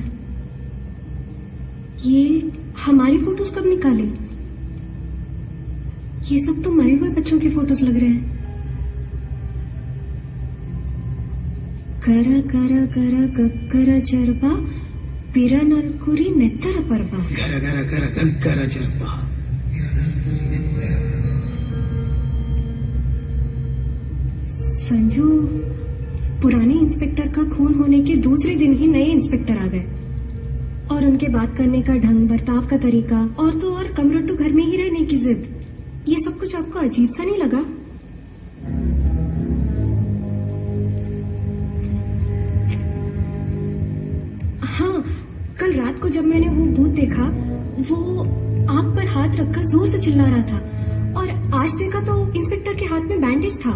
ये हमारी फोटोज कब निकाली? ये सब तो मरे हुए बच्चों की फोटोज लग रहे हैं। करा करा करा गक्करा चरपा पिरा नलकुरी नेत्तर परपा। गरा गरा गरा गरा चरपा। संजू, पुराने इंस्पेक्टर का खून होने के दूसरे दिन ही नए इंस्पेक्टर आ गए और उनके बात करने का ढंग, बर्ताव का तरीका और तो और कमरट्टू घर में ही रहने की जिद, ये सब कुछ आपको अजीब सा नहीं लगा? हाँ, कल रात को जब मैंने वो भूत देखा, वो आंख पर हाथ रखकर जोर से चिल्ला रहा था और आज देखा तो इंस्पेक्टर के हाथ में बैंडेज था।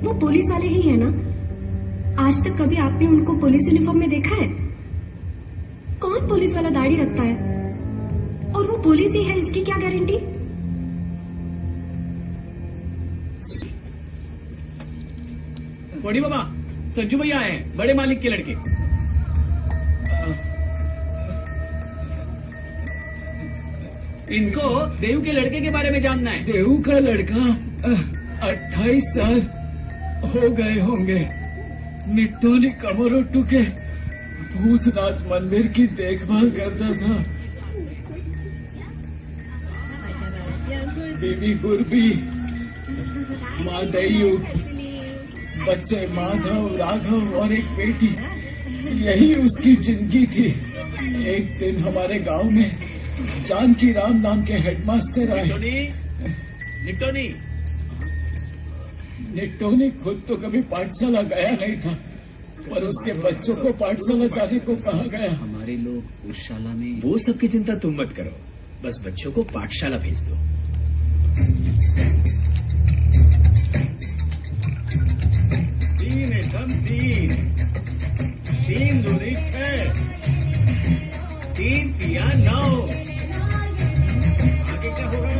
वो पुलिस वाले ही है ना? आज तक कभी आपने उनको पुलिस यूनिफॉर्म में देखा है? कौन पुलिस वाला दाढ़ी रखता है? और वो पुलिस ही है, इसकी क्या गारंटी? बड़ी बाबा, संजू भैया आए हैं, बड़े मालिक के लड़के। इनको देव के लड़के के बारे में जानना है। देव का लड़का 28 साल हो गए होंगे। निट्टोली कमरोट्टू के भूतनाथ मंदिर की देखभाल करता था। बीवी गुरबी, माँ दयू, बच्चे माधव, राघव और एक बेटी, यही उसकी जिंदगी थी। एक दिन हमारे गांव में जानकी राम नाम के हेडमास्टर आए। निट्टोनी निट्टोनी खुद तो कभी पाठशाला गया नहीं था, पर उसके बच्चों को पाठशाला जाने को कहा गया। हमारे लोग उस शाला में। वो सब की चिंता तुम मत करो, बस बच्चों को पाठशाला भेज दो। तीन एकदम तीन दूरी 6, 3 तिया 9। आगे क्या होगा?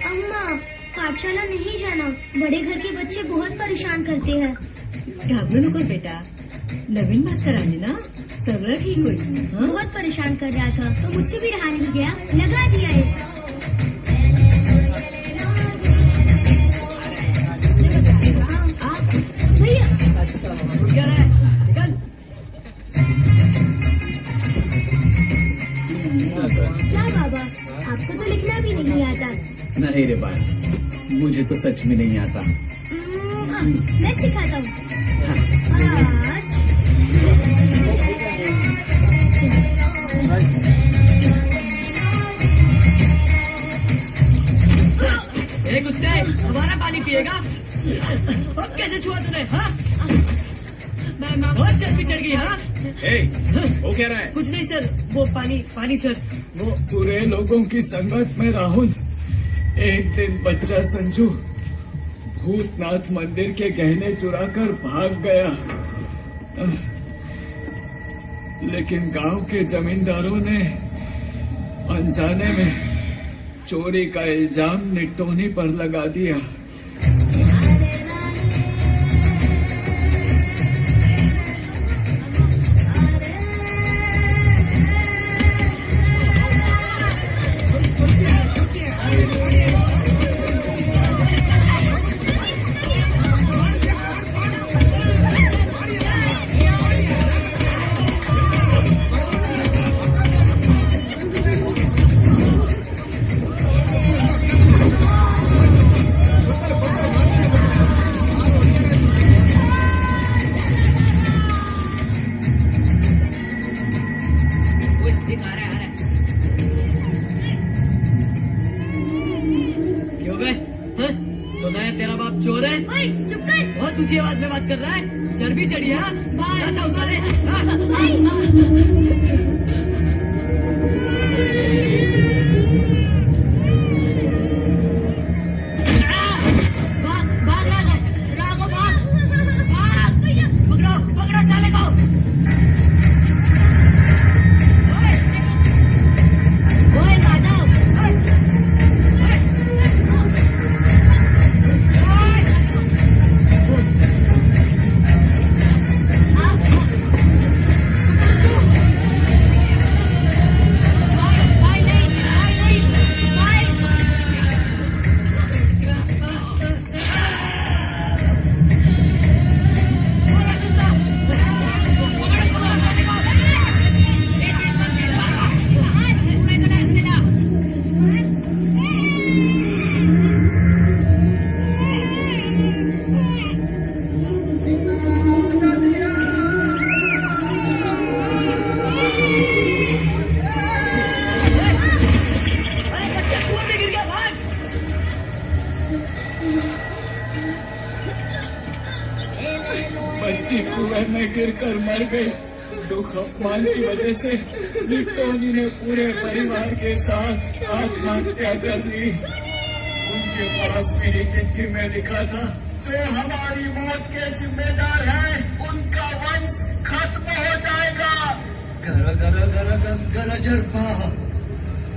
अम्मा, पाठशाला नहीं जाना, बड़े घर के बच्चे बहुत परेशान करते हैं। घाबरू नको बेटा, नवीन मास्तर आले ना, सगळं ठीक होईल। हं? बहुत परेशान कर रहा था तो मुझसे भी रहा नहीं गया, लगा दिया है। भैया क्या रहा है? निकल। क्या बाबा, आपको तो लिखना भी नहीं आता। नहीं रे भाई, मुझे तो सच में नहीं आता। मैं सिखाता हूँ। ए कुत्ते, हमारा पानी पिएगा? कैसे छुआ तूने? हाँ? बहुत चर्बी चढ़ गई। हाँ? वो क्या रहा है? कुछ नहीं सर, वो पानी सर, वो बुरे लोगों की संगत में राहुल, एक दिन बच्चा संजू भूतनाथ मंदिर के गहने चुराकर भाग गया, लेकिन गांव के जमींदारों ने अनजाने में चोरी का इल्जाम निट्टोनी पर लगा दिया। ठीक आ रहा है क्यों बे सुना है तेरा बाप चोर है? चुप कर। बहुत ऊंची आवाज में बात कर रहा है, चर्बी चढ़ी है। पकड़ो साले को। ओए माधव, बच्ची कुएं में गिरकर मर गई। दुख अपमान की वजह से निट्टोनी ने पूरे परिवार के साथ आत्महत्या कर ली। उनके पास मेरी चिट्ठी में लिखा था, जो हमारी मौत के जिम्मेदार है उनका वंश खत्म हो जाएगा। गर गर गर गर जरपा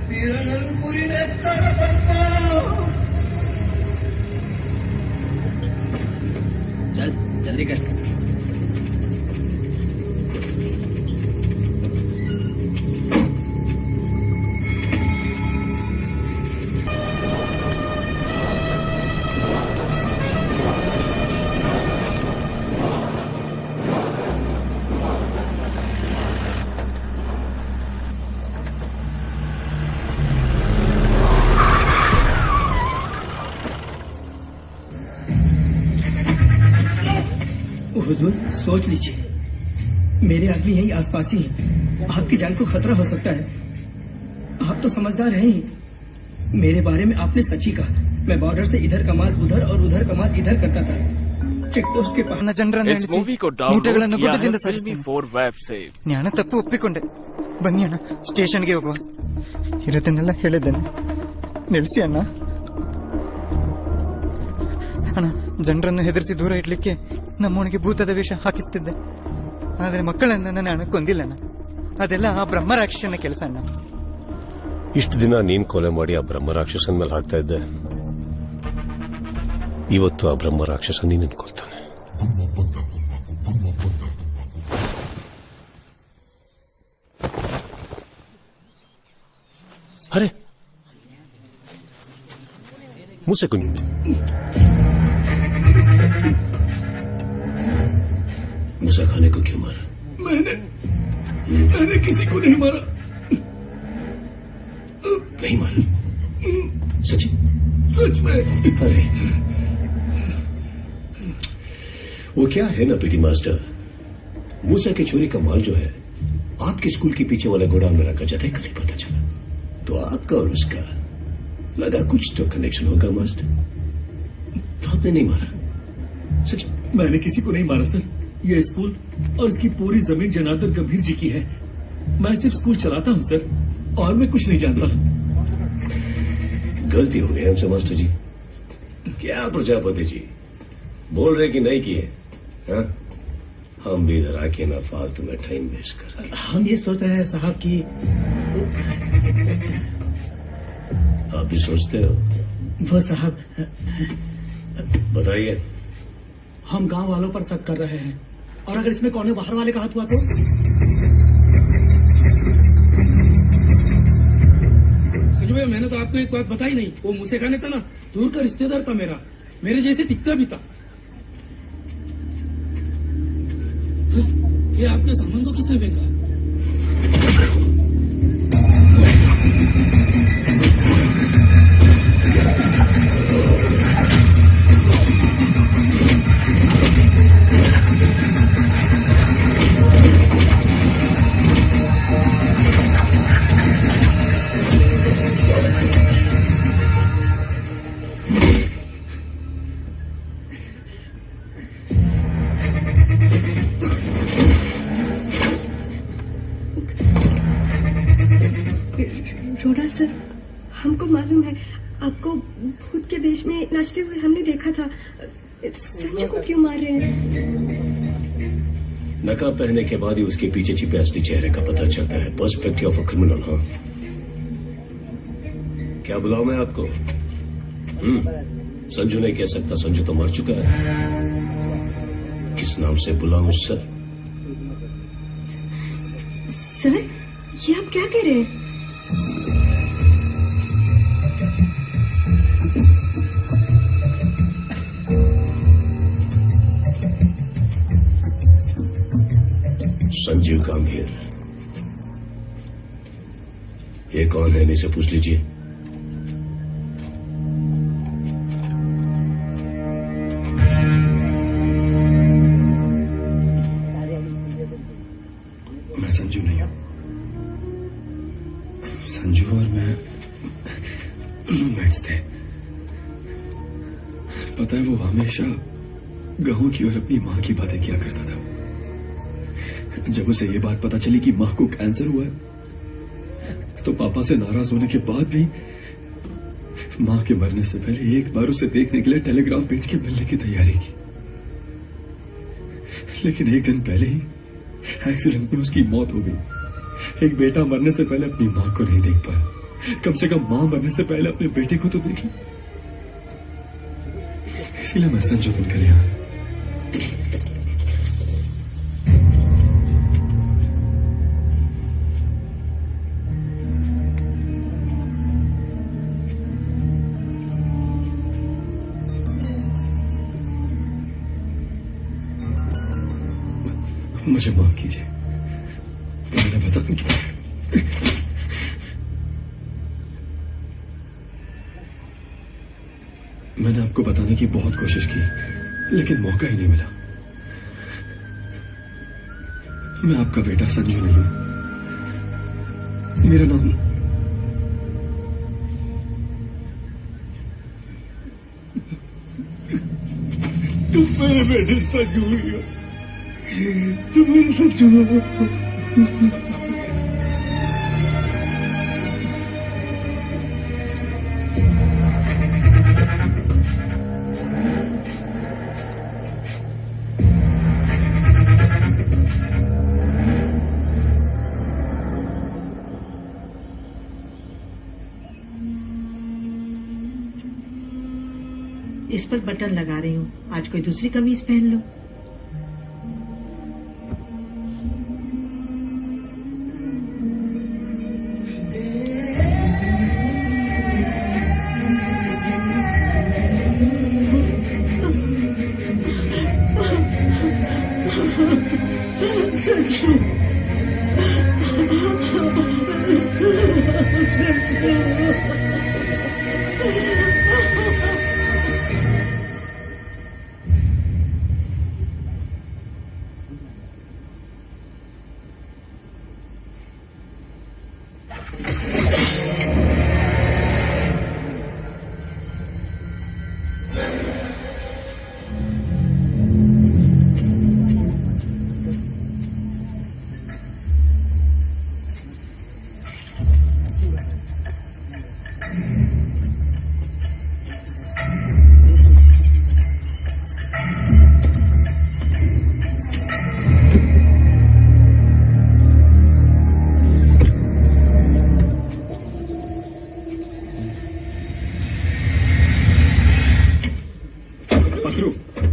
पीरनपुरी ने तरपा। चल जल्दी कर। हुजूर सोच लीजिए, मेरे आदमी यही आसपास ही हैं। आपकी जान को खतरा हो सकता है। आप तो समझदार हैं ही। मेरे बारे में आपने सच ही कहा। मैं बॉर्डर से इधर कमाल उधर और उधर कमाल इधर करता था। ಚೆಕ್ ಪೋಸ್ಟ್ಗೆ ಮೂಟೆಗಳನ್ನು ಗುಡ್ಡದಿಂದ ನಾನು ತಪ್ಪು ಒಪ್ಪಿಕೊಂಡೆ. ಬನ್ನಿ ಅಣ್ಣ, ಸ್ಟೇಷನ್ಗೆ ಹೋಗುವ. ಇರೋದನ್ನೆಲ್ಲ ಹೇಳಿದ್ದೇನೆ, ನಿಲ್ಲಿಸಿ ಅಣ್ಣ. ಅಣ್ಣ, ಜನರನ್ನು ಹೆದರಿಸಿ ದೂರ ಇಡ್ಲಿಕ್ಕೆ ನಮ್ಮವನಿಗೆ ಭೂತದ ವೇಷ ಹಾಕಿಸ್ತಿದ್ದೆ. ಆದರೆ ಮಕ್ಕಳನ್ನ ನಾನು ಕೊಂದಿಲ್ಲಣ್ಣ. ಅದೆಲ್ಲ ಆ ಬ್ರಹ್ಮ ರಾಕ್ಷಸನ ಕೆಲಸ ಅಣ್ಣ. ಇಷ್ಟು ದಿನ ನೀನ್ ಕೊಲೆ ಮಾಡಿ ಆ ಬ್ರಹ್ಮ ರಾಕ್ಷಸನ ಮೇಲೆ ಹಾಕ್ತಾ ಇದ್ದೆ. ಇವತ್ತು ಆ ಬ್ರಹ್ಮ ರಾಕ್ಷಸ ನೀನನ್ನು ಕೊಲ್ತಾನೆ. अरे मुझसे कुछ मुझसे खाने को क्यों मारा? मैंने किसी को नहीं मारा। नहीं मारा? सच सच में? अरे वो क्या है ना पीटी मास्टर, मूसा की चोरी का माल जो है आपके स्कूल के पीछे वाले गोडाउन में रखा जाता है। कल ही पता चला तो आपका और उसका लगा कुछ तो कनेक्शन होगा मास्टर। तो आपने नहीं मारा? सच? मैंने किसी को नहीं मारा सर। ये स्कूल और इसकी पूरी जमीन जनार्दन गंभीर जी की है। मैं सिर्फ स्कूल चलाता हूँ सर, और मैं कुछ नहीं जानता। गलती हो गई हमसे मास्टर जी। क्या प्रजापति जी बोल रहे कि नहीं किए? हाँ? हम भी इधर आके ना फालतू में टाइम वेस्ट कर। हम ये सोच रहे हैं साहब कि आप भी सोचते हो? वो साहब बताइए। हम गांव वालों पर शक कर रहे हैं, और अगर इसमें कौन बाहर वाले का हाथ हुआ तो? सच में मैंने तो आपको एक बात बताई नहीं। वो मुझसे खाने था ना, दूर का रिश्तेदार था मेरा, मेरे जैसे दिखता भी था। ये आपके सामान को किसने फेंका? रोड़ा सर, हमको मालूम है आपको भूत के वेश में नाचते हुए हमने देखा था। संजू को क्यों मार रहे हैं? नकाब पहनने के बाद ही उसके पीछे छिपे असली चेहरे का पता चलता है। Perspective of a criminal. हाँ, क्या बुलाऊं मैं आपको? संजू नहीं कह सकता, संजू तो मर चुका है। किस नाम से बुलाऊं सर? सर, ये आप क्या कह रहे हैं? संजीव गंभीर। ये कौन है, इनसे पूछ लीजिए। मैं संजू नहीं हूं। संजू और मैं रूममेट्स थे। पता है, वो हमेशा गांव की और अपनी मां की बातें किया करता था। जब उसे ये बात पता चली कि मां को कैंसर हुआ है, तो पापा से नाराज होने के बाद भी मां के मरने से पहले एक बार उसे देखने के लिए टेलीग्राम भेज के मिलने की तैयारी की। लेकिन एक दिन पहले ही एक्सीडेंट में उसकी मौत हो गई। एक बेटा मरने से पहले अपनी मां को नहीं देख पाया, कम से कम मां मरने से पहले अपने बेटे को तो देख ली। इसीलिए मैं संजू बनकर यहां। मुझे माफ कीजिए, मैंने बता नहीं किया। मैंने आपको बताने की बहुत कोशिश की, लेकिन मौका ही नहीं मिला। मैं आपका बेटा संजू नहीं हूं। मेरा नाम तुम मेरे बेटे संजू ही हो। तुम मेरे संजू हो। इस पर बटन लगा रही हूँ, आज कोई दूसरी कमीज पहन लो। संजू,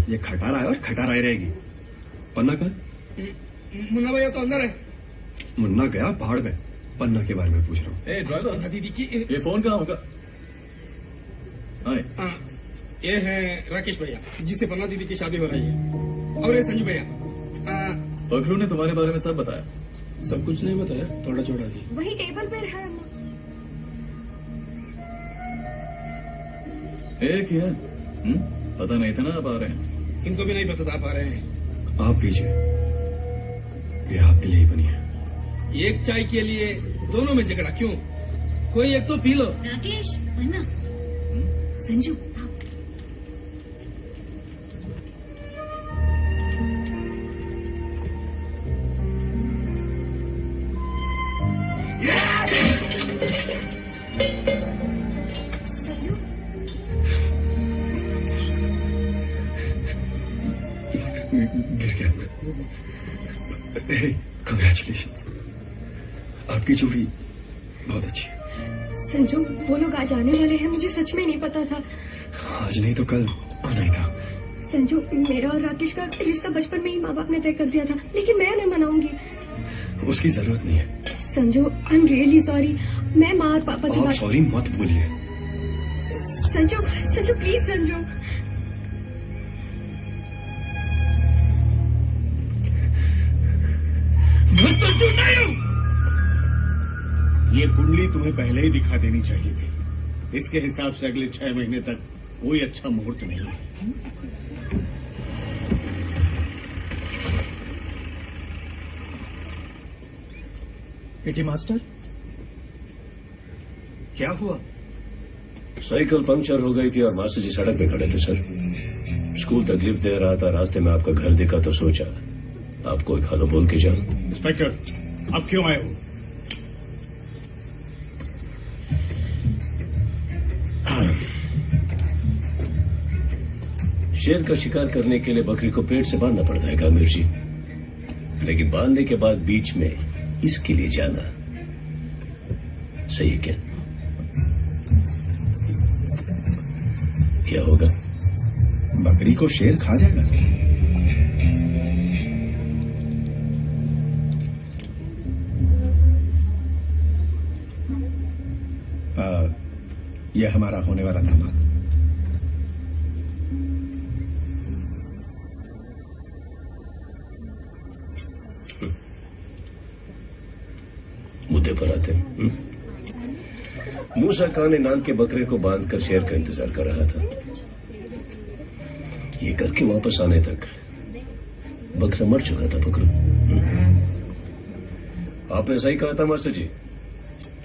ये खटारा है और खटारा ही रहेगी। पन्ना कहाँ? मुन्ना भैया तो अंदर है। मुन्ना गया पहाड़ में। पन्ना के बारे में पूछ रहा हूँ। ए ड्राइवर, दीदी की ये फोन कहाँ होगा? ये है राकेश भैया, जिससे पन्ना दीदी की शादी हो रही है। और ये संजू भैया। पखरू ने तुम्हारे बारे में सब बताया? सब कुछ नहीं बताया, थोड़ा छोड़ा दिया। वही टेबल पर है। एक ही है। पता नहीं था ना आप आ रहे हैं। इनको भी नहीं बता पा रहे हैं। आप पीछे, ये आपके लिए ही बनी है। एक चाय के लिए दोनों में झगड़ा क्यों? कोई एक तो पी लो। राकेश, पन्ना, संजू, गिर गया। कंग्रेचुलेशंस, आपकी जोड़ी बहुत अच्छी है। संजू, वो लोग आज आने वाले हैं, मुझे सच में नहीं पता था। आज नहीं तो कल आना ही था। संजू, मेरा और राकेश का रिश्ता बचपन में ही माँ बाप ने तय कर दिया था, लेकिन मैं उन्हें मनाऊंगी। उसकी जरूरत नहीं है। Sanju, I am really sorry. मैं माँ और पापा से आप सॉरी मत बोलिए। संजू, संजू प्लीज संजू। मैं संजू नहीं हूं। ये कुंडली तुम्हें पहले ही दिखा देनी चाहिए थी। इसके हिसाब से अगले 6 महीने तक कोई अच्छा मुहूर्त नहीं है। पीटी मास्टर, क्या हुआ? साइकिल पंक्चर हो गई थी और मास्टर जी सड़क पे खड़े थे सर। स्कूल तकलीफ दे रहा था, रास्ते में आपका घर दिखा तो सोचा आपको एक हेलो बोल के जाऊं। इंस्पेक्टर, आप क्यों आए हो? शेर का शिकार करने के लिए बकरी को पेट से बांधना पड़ता है गंभीर जी, लेकिन बांधने के बाद बीच में इसके लिए जाना सही है क्या? क्या होगा? बकरी को शेर खा जाएगा सर। यह हमारा होने वाला दामाद। मुद्दे पर आते हैं। मूसा खान ने नाम के बकरे को बांधकर शेर का इंतजार कर रहा था। ये करके वापस आने तक बकरा मर चुका था। बकरू, आपने सही कहा था मास्टर जी।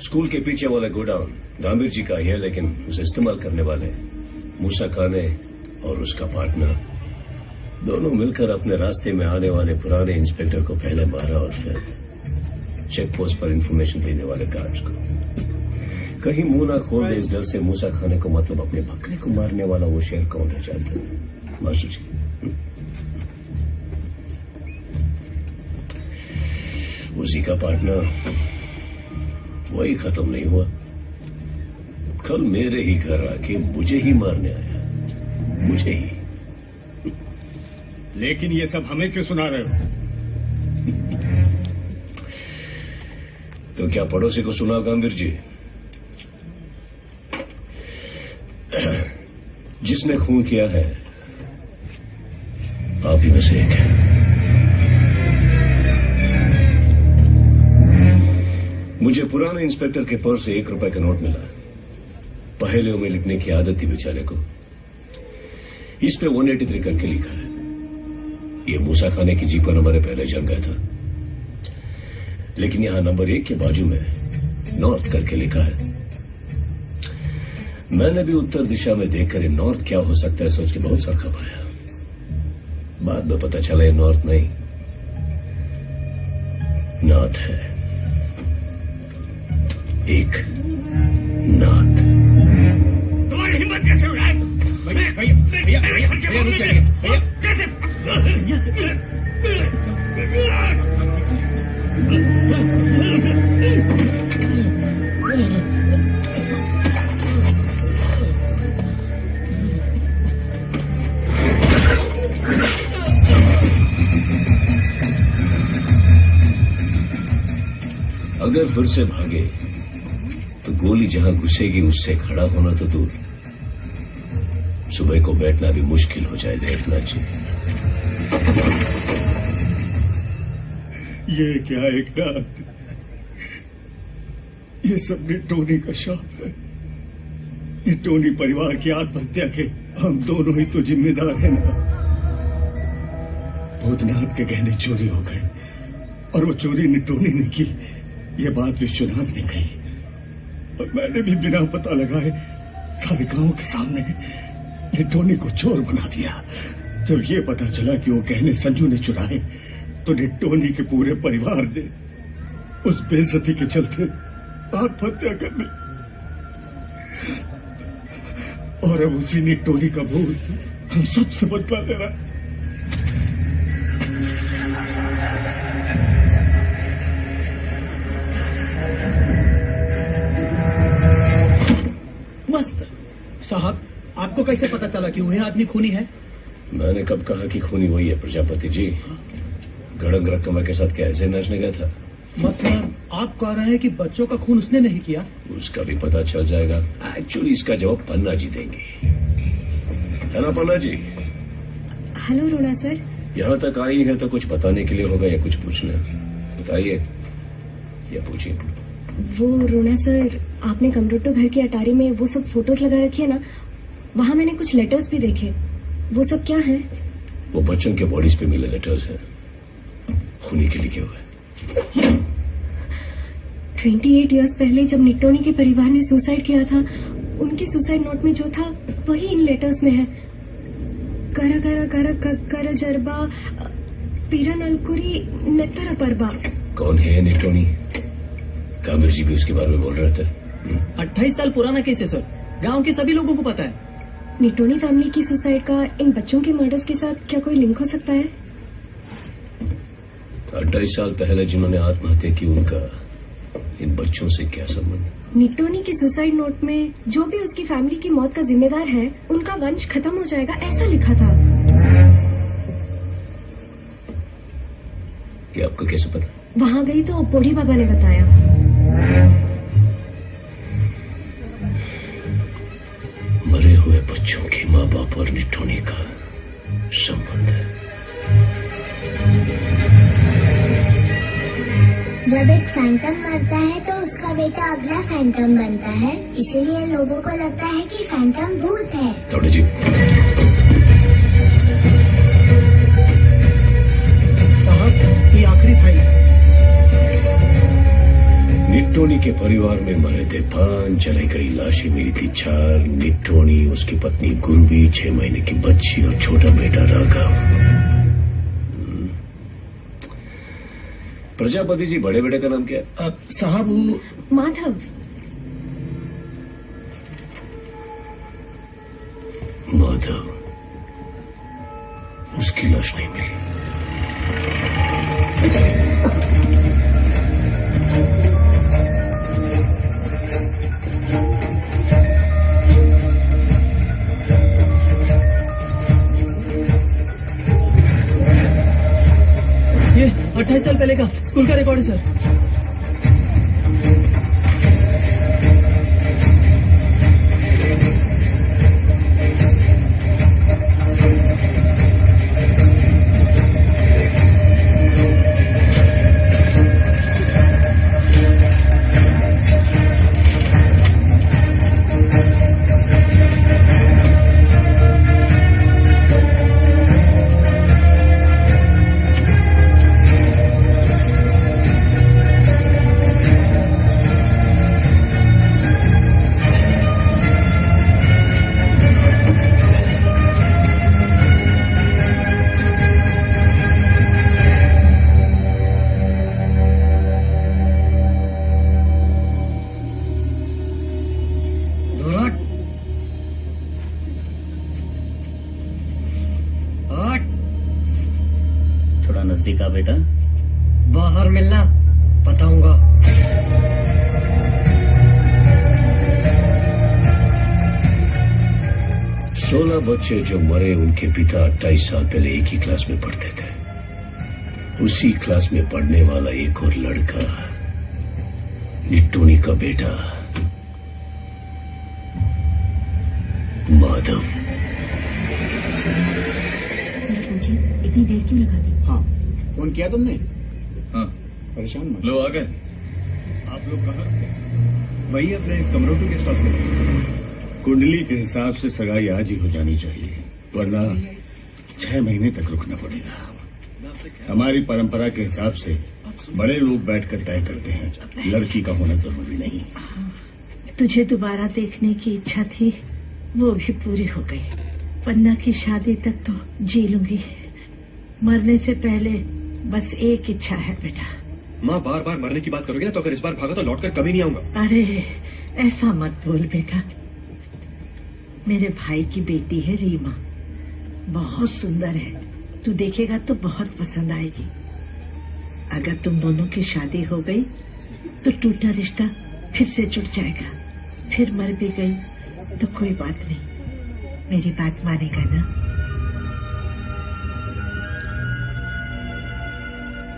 स्कूल के पीछे वाला गोडाउन गंभीर जी का ही है, लेकिन उसे इस्तेमाल करने वाले मूसा खान और उसका पार्टनर दोनों मिलकर अपने रास्ते में आने वाले पुराने इंस्पेक्टर को पहले मारा और फिर चेक पोस्ट पर इंफॉर्मेशन देने वाले गार्ड्स को। कहीं मुंह ना खोल दे इस डर से मूसा खाने को, मतलब अपने बकरे को मारने वाला वो शेर कौन है जानते हैं मास्टर जी? उसी का पार्टनर वही खत्म नहीं हुआ। कल मेरे ही घर आके मुझे ही मारने आया, मुझे ही। लेकिन ये सब हमें क्यों सुना रहे हो? तो क्या पड़ोसी को सुना गंभीर जी? जिसने खून किया है आप ही में से एक है। मुझे पुराने इंस्पेक्टर के पर्स से 1 रुपए का नोट मिला। पहेलियों में लिखने की आदत थी बेचारे को। इस पे 183 करके लिखा है। ये मूसा खाने की जीप पर हमारे पहले जंग गया था, लेकिन यहां नंबर 1 के बाजू में नॉर्थ करके लिखा है। मैंने भी उत्तर दिशा में देखकर नॉर्थ क्या हो सकता है सोच के बहुत सर खपाया। बाद में पता चला ये नॉर्थ नहीं, नॉर्थ है। एक नाथ। तुम्हारी हिम्मत कैसे हुई? भैया रुकिए, कैसे? अगर फिर से भागे तो गोली जहां घुसेगी उससे खड़ा होना तो दूर, सुबह को बैठना भी मुश्किल हो जाए। देखना चाहिए। ये क्या एक रात, ये सब निटोनी का शाप है। निटोनी परिवार की आत्महत्या के हम दोनों ही तो जिम्मेदार हैं ना। भूतनाथ के गहने चोरी हो गए और वो चोरी निटोनी ने की, ये बात विश्वनाथ ने कही और मैंने भी बिना पता लगाए सारे गांव के सामने निटोनी को चोर बना दिया। जब ये पता चला कि वो गहने संजू ने चुराए तो निटोनी के पूरे परिवार ने उस बेइज्जती के चलते आत्महत्या कर ली और अब उसी निटोनी का भूत हम सबसे बदला ले रहा है। आपको कैसे पता चला कि वह आदमी खूनी है? मैंने कब कहा कि खूनी वही है प्रजापति जी? गड़ंग रकमा के साथ क्या ऐसे नाचने गया था? मतलब आप कह रहे हैं कि बच्चों का खून उसने नहीं किया? उसका भी पता चल जाएगा। एक्चुअली इसका जवाब पन्ना जी देंगे, है ना पन्ना जी? हेलो रोना सर। यहाँ तक आई है तो कुछ बताने के लिए होगा या कुछ पूछना? बताइए या पूछिए। वो रोना सर, आपने कमरोटो घर की अटारी में वो सब फोटोज लगा रखी है ना, वहाँ मैंने कुछ लेटर्स भी देखे। वो सब क्या है? वो बच्चों के बॉडीज पे मिले लेटर्स हैं, खूनी के लिखे हुए। 28 इयर्स पहले जब निट्टोनी के परिवार ने सुसाइड किया था, उनके सुसाइड नोट में जो था वही इन लेटर्स में है। करा करा करा करा जरबा पीरा नलकुरी नेतरा परबा। कौन है निट्टोनी? कामिर जी भी उसके बारे में बोल रहे थे। 28 साल पुराना केस है सर, गांव के सभी लोगों को पता है। निट्टोनी फैमिली की सुसाइड का इन बच्चों के मर्डर्स के साथ क्या कोई लिंक हो सकता है? 28 साल पहले जिन्होंने आत्महत्या की, उनका इन बच्चों से क्या संबंध? निट्टोनी की सुसाइड नोट में जो भी उसकी फैमिली की मौत का जिम्मेदार है, उनका वंश खत्म हो जाएगा, ऐसा लिखा था। ये आपको कैसे पता? वहाँ गई तो बूढ़ी बाबा ने बताया। मरे हुए बच्चों के माँ बाप और निट्टोनी का संबंध है। जब एक फैंटम मरता है तो उसका बेटा अगला फैंटम बनता है, इसीलिए लोगों को लगता है कि फैंटम भूत है। थोड़ी जी साहब, ये आखिरी फाइल है। निट्टोनी के परिवार में मरे थे 5, जलाई गई लाशें मिली थी 4। निट्टोनी, उसकी पत्नी गुरुबी, 6 महीने की बच्ची और छोटा बेटा राघव। प्रजापति जी, बड़े बेटे का नाम क्या है? साहब वो माधव। माधव, उसकी लाश नहीं मिली। ये 28 साल पहले का स्कूल का रिकॉर्ड है सर। थोड़ा नजदीक आ बेटा। बाहर मिलना, बताऊंगा। 16 बच्चे जो मरे, उनके पिता 28 साल पहले एक ही क्लास में पढ़ते थे। उसी क्लास में पढ़ने वाला एक और लड़का, निट्टोनी का बेटा माधव। जरा पूछिए, इतनी देर क्यों लगा दी? हाँ, फोन किया तुमने? हाँ, परेशान मत। लो आ गए। आप लोग कहाँ थे? वही अपने कमरोटो के पास में। कुंडली के हिसाब से सगाई आज ही हो जानी चाहिए, वरना 6 महीने तक रुकना पड़ेगा। हमारी परंपरा के हिसाब से बड़े लोग बैठकर तय करते हैं, लड़की का होना जरूरी नहीं। तुझे दोबारा देखने की इच्छा थी, वो भी पूरी हो गई। पन्ना की शादी तक तो जी लूंगी, मरने से पहले बस एक इच्छा है बेटा। माँ, बार बार मरने की बात करोगे ना तो अगर इस बार भागा तो लौटकर कभी नहीं आऊंगा। अरे ऐसा मत बोल बेटा। मेरे भाई की बेटी है रीमा, बहुत सुंदर है, तू देखेगा तो बहुत पसंद आएगी। अगर तुम दोनों की शादी हो गई तो टूटा रिश्ता फिर से जुड़ जाएगा। फिर मर भी गई तो कोई बात नहीं, मेरी बात मानेगा ना?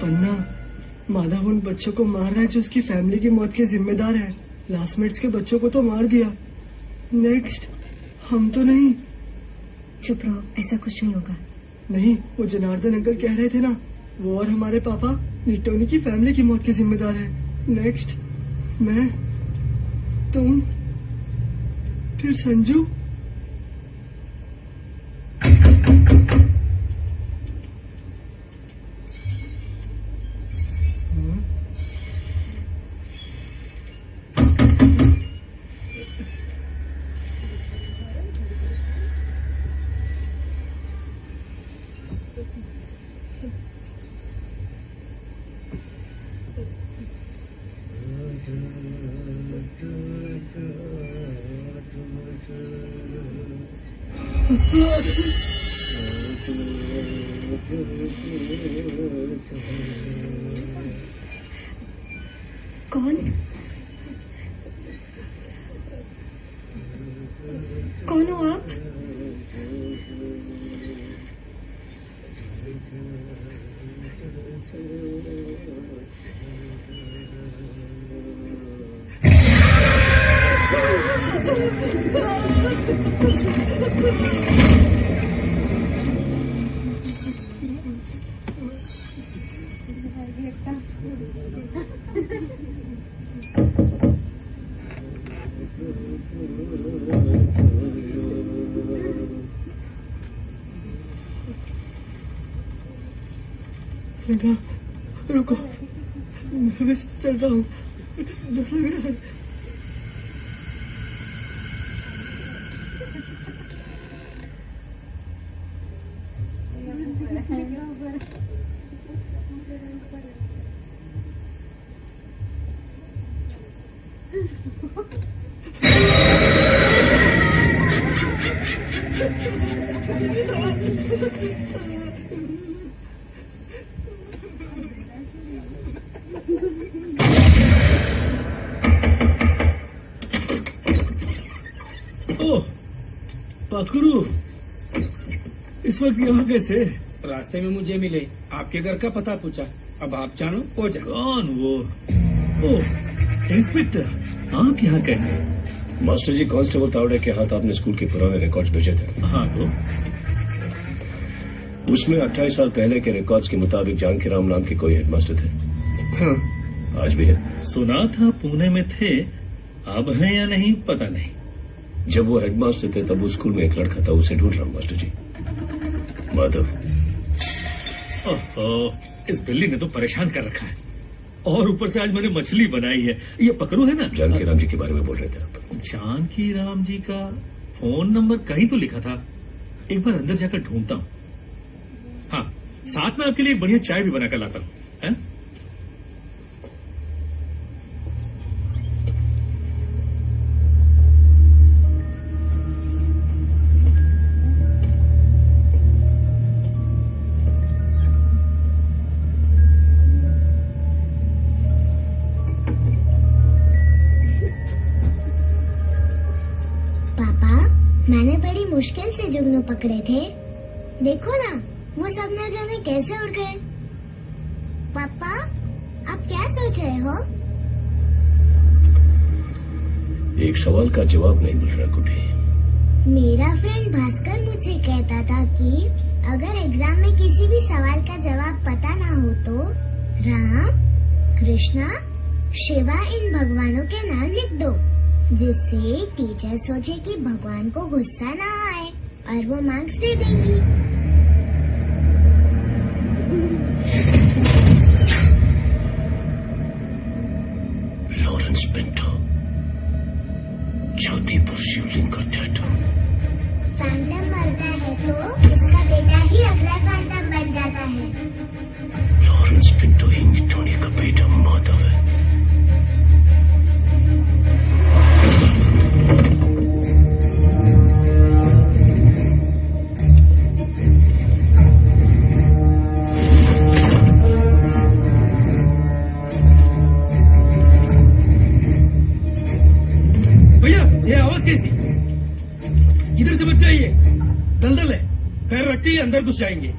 पन्ना, माधव उन बच्चों को मार रहा है जो उसकी फैमिली की मौत के जिम्मेदार है। क्लासमेट्स के बच्चों को तो मार दिया, नेक्स्ट हम तो नहीं। चुप रहो, ऐसा कुछ नहीं होगा। नहीं, वो जनार्दन अंकल कह रहे थे ना, वो और हमारे पापा निटोनी की फैमिली की मौत के जिम्मेदार है। नेक्स्ट मैं, तुम, फिर संजू। कौन? कौन हो आप? रुको, मैं बस चलता हूँ, डर लग रहा है। पकड़ू, इस वक्त यहाँ कैसे? रास्ते में मुझे मिले, आपके घर का पता पूछा। अब आप जानो हो जाओ। कौन वो? ओह, इंस्पेक्टर, आप यहाँ कैसे? मास्टर जी, कांस्टेबल तावड़े के हाथ आपने स्कूल के पुराने रिकॉर्ड्स भेजे थे। हाँ, तो उसमें 28 साल पहले के रिकॉर्ड्स के मुताबिक जानकी राम नाम के कोई हेडमास्टर थे। हाँ, आज भी है। सुना था पुणे में थे, अब है या नहीं पता नहीं। जब वो हेडमास्टर थे तब उस स्कूल में एक लड़का था, उसे ढूंढ रहा हूँ मास्टर जी। माधव। ओहो, इस बिल्ली ने तो परेशान कर रखा है, और ऊपर से आज मैंने मछली बनाई है। ये पकड़ू है ना? जानकी राम जी के बारे में बोल रहे थे आप। जानकी राम जी का फोन नंबर कहीं तो लिखा था, एक बार अंदर जाकर ढूंढता हूँ। हाँ, साथ में आपके लिए एक बढ़िया चाय भी बनाकर लाता हूँ। मैंने बड़ी मुश्किल से जुगनू पकड़े थे। देखो ना, वो सब न जाने कैसे उड़ गए। पापा, आप क्या सोच रहे हो? एक सवाल का जवाब नहीं मिल रहा गुड्डी। मेरा फ्रेंड भास्कर मुझसे कहता था कि अगर एग्जाम में किसी भी सवाल का जवाब पता ना हो तो राम, कृष्णा, शिवा इन भगवानों के नाम लिख दो, जिससे टीचर सोचे कि भगवान को गुस्सा ना आए और वो मार्क्स दे देंगी। लॉरेंस पिंटो, ज्योतिपुर शिवलिंग का टैटू। फैंटम मरता है तो इसका बेटा ही अगला फैंटम बन जाता है। लॉरेंस पिंटो ही निटोनी का बेटा माधव है। भैया, ये आवाज कैसी? इधर से बच्चा ही है। दलदल है, पैर रखते ही अंदर घुस जाएंगे।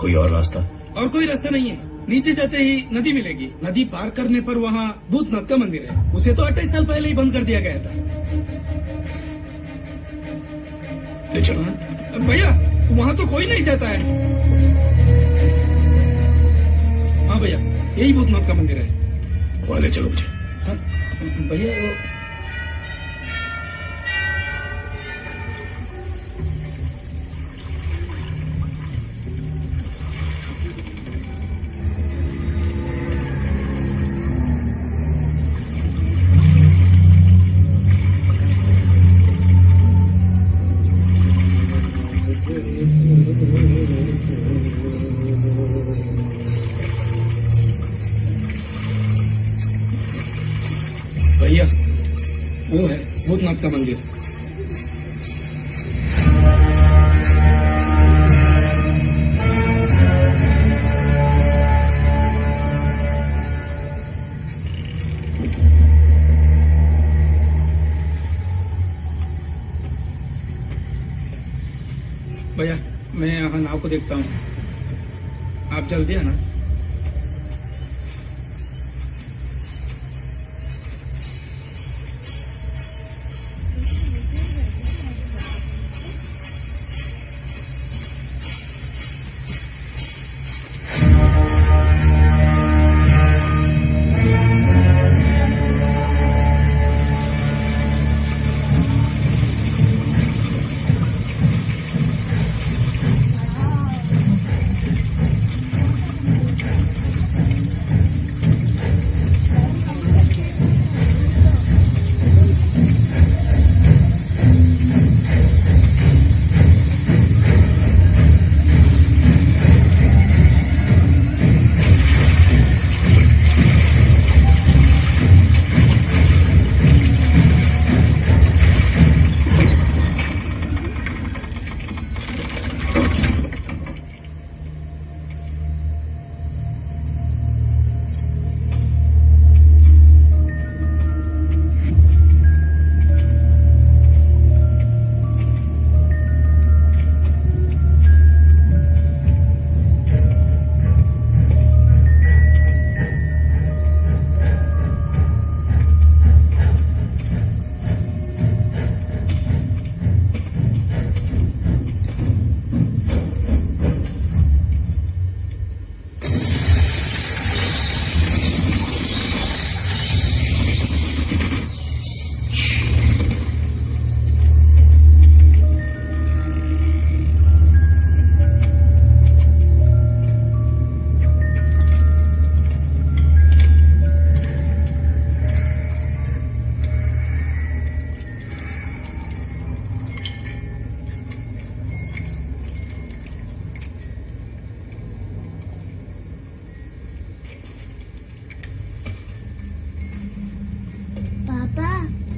कोई और रास्ता? और कोई रास्ता नहीं है। नीचे जाते ही नदी मिलेगी। नदी पार करने पर वहाँ भूतनाथ का मंदिर है। उसे तो 28 साल पहले ही बंद कर दिया गया था। ले चलो। भैया वहाँ तो कोई नहीं जाता है। हाँ भैया, यही भूतनाथ का मंदिर है। वहाँ ले चलो मुझे। हाँ, भैया वो भैया वो है भूतनाथ का मंदिर। भैया मैं यहाँ नाव को देखता हूँ, आप जल्दी आना।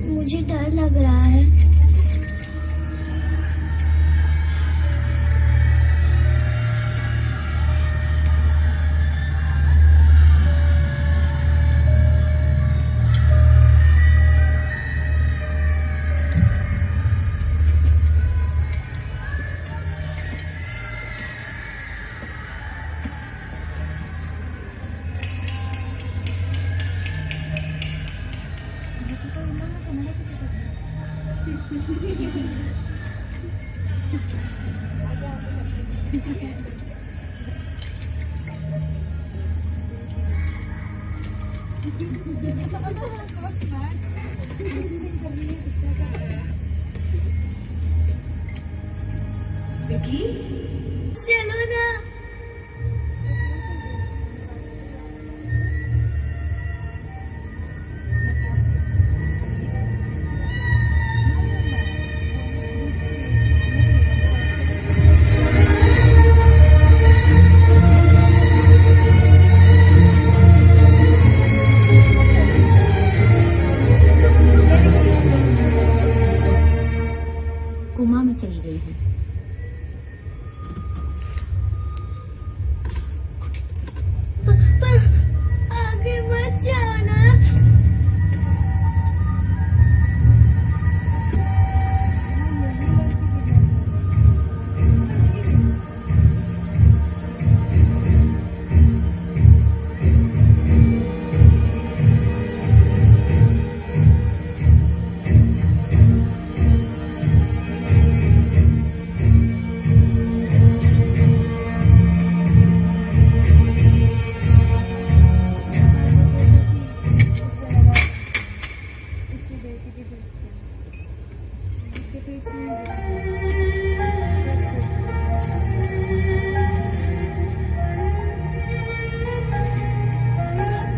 मुझे डर लग रहा है। चलो ना।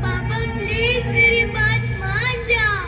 पापा प्लीज मेरी बात मान जाओ।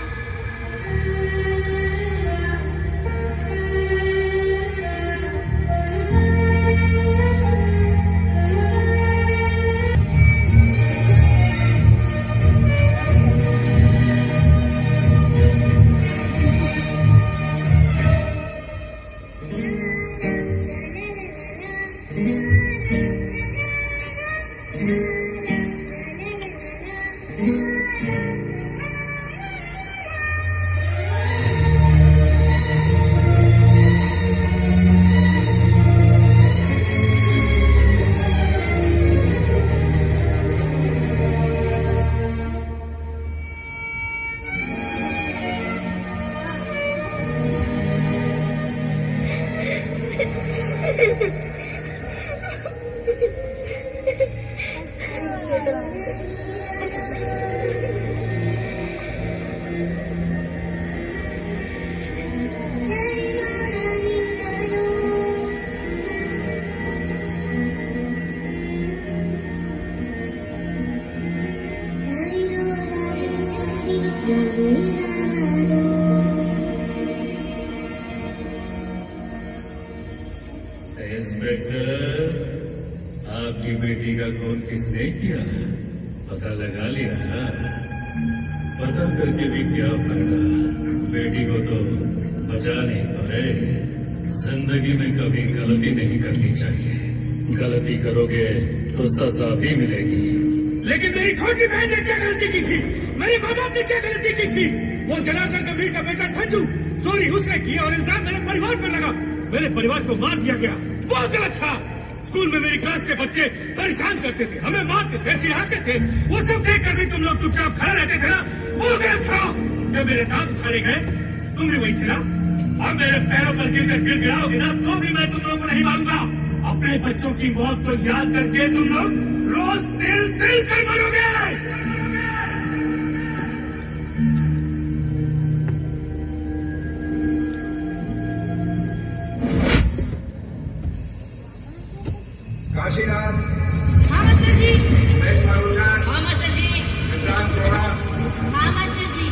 इंस्पेक्टर, आपकी बेटी का खून किसने किया है? पता लगा लिया है? पता करके भी क्या फायदा? बेटी को तो बचा नहीं पाए। जिंदगी में कभी गलती नहीं करनी चाहिए। गलती करोगे तो सजा भी मिलेगी। लेकिन मेरी छोटी बहन ने क्या गलती की थी? मेरे माँ बाप ने क्या गलती की थी? वो जलाकर कबीर का बेटा संजू चोरी उसने की और इल्जाम मेरे परिवार पर लगा। मेरे परिवार को मार दिया गया, वो गलत था। स्कूल में मेरी क्लास के बच्चे परेशान करते थे, हमें मारते थे, चिढ़ाते थे। वो सब देख कर भी तुम लोग चुपचाप खड़े रहते थे ना, वो गलत था। जब मेरे दांत उखाड़े गए तुम भी वही थे ना। अब मेरे पैरों पर गिर गिराओगे ना तो भी मैं तुम लोगों को नहीं मारूंगा। अपने बच्चों की मौत को याद करके तुम लोग रोज तिल तिल कर मरोगे। काशीनाथ। हाँ मास्टर जी। उमेश मारूजान। हाँ मास्टर जी। विक्रांत रोड़ा। हाँ मास्टर जी।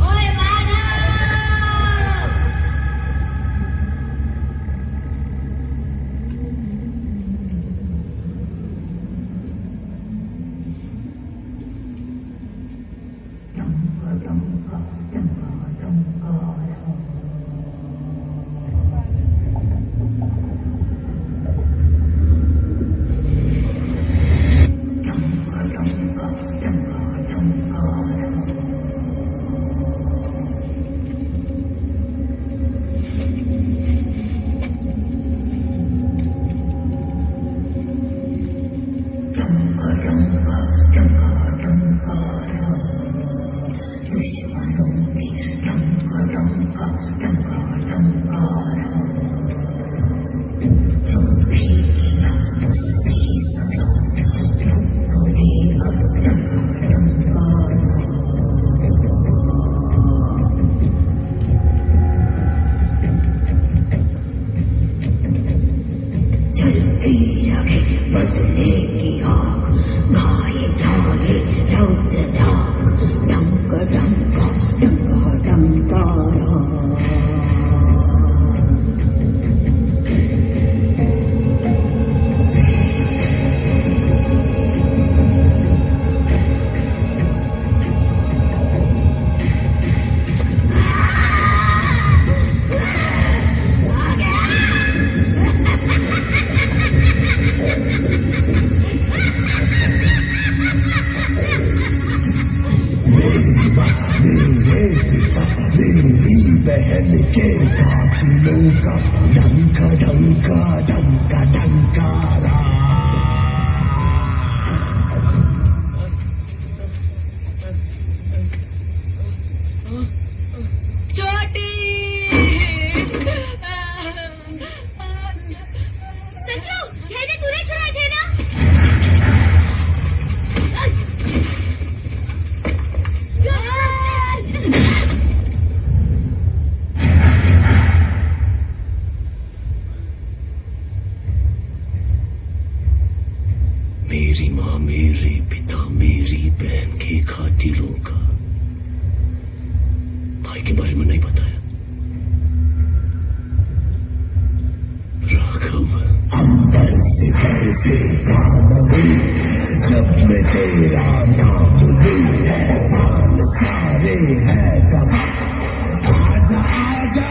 ओए माधव। मेरी माँ, मेरे पिता, मेरी बहन के कातिलों का भाई के बारे में नहीं बताया। राघव अंबर से बरसेगा मधु, जब मैं तेरा नाम लूं, ऐतान सारे हैं गवा, आजा आजा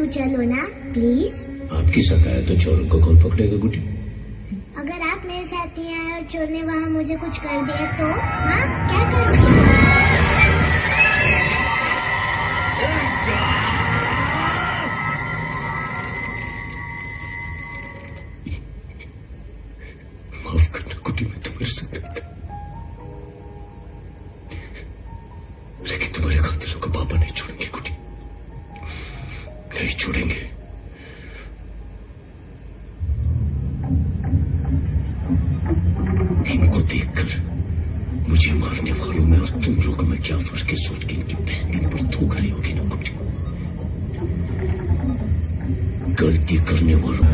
चलो ना प्लीज। आपकी शिकायत तो चोरों को कौन पकड़ेगा गुटी? अगर आप मेरे साथ नहीं आए और चोर ने वहाँ मुझे कुछ कर दिया तो हाँ क्या करोगे? माफ करना गुटी, मैं तुम्हारे साथ नहीं था, लेकिन तुम्हारे कातिलों को पापा नहीं छोड़ेंगे गुटी, नहीं छोड़ेंगे। इनको देखकर मुझे मारने वालों में और तुम लोगों में क्या फर्क है सोच के इनकी बहन इन पर थूक रही होगी ना गुटी। गलती करने वालों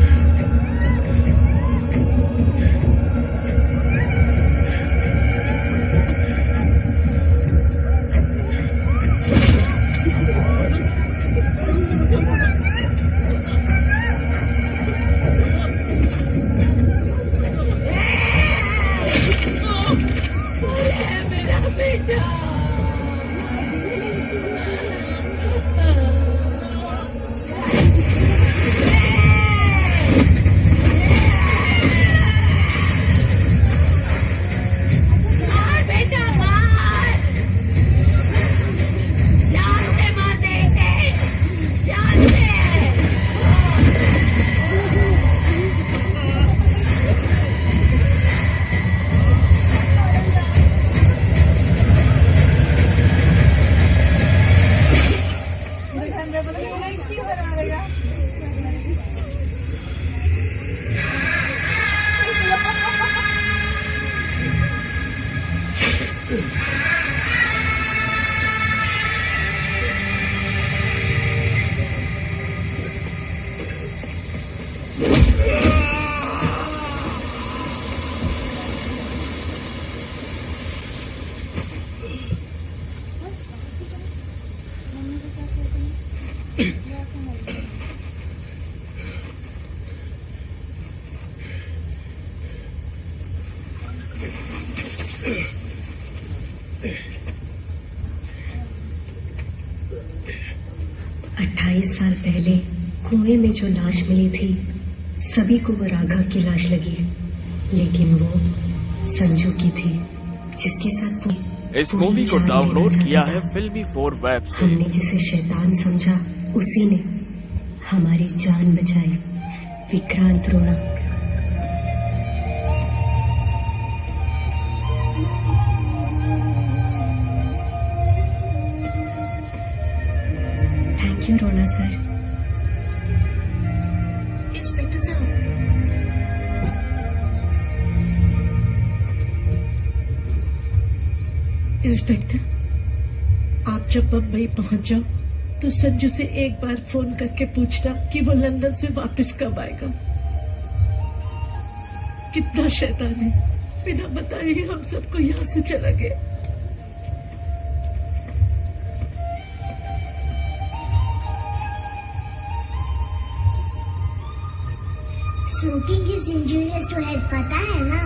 साल पहले कुएं में जो लाश मिली थी सभी को वो राघव की लाश लगी, लेकिन वो संजू की थी जिसके साथ इस मूवी को डाउनलोड किया है फिल्मी 4 वेब से। हमने जिसे शैतान समझा उसी ने हमारी जान बचाई। विक्रांत रोना। थैंक यू रोना सर। इंस्पेक्टर साहब, इंस्पेक्टर, आप जब बम्बई पहुंच जाओ तो संजू से एक बार फोन करके पूछना कि वो लंदन से वापस कब आएगा। कितना शैतान है, बिना बताए ही हम सबको यहाँ से चला गया। Smoking is injurious to health, पता है ना?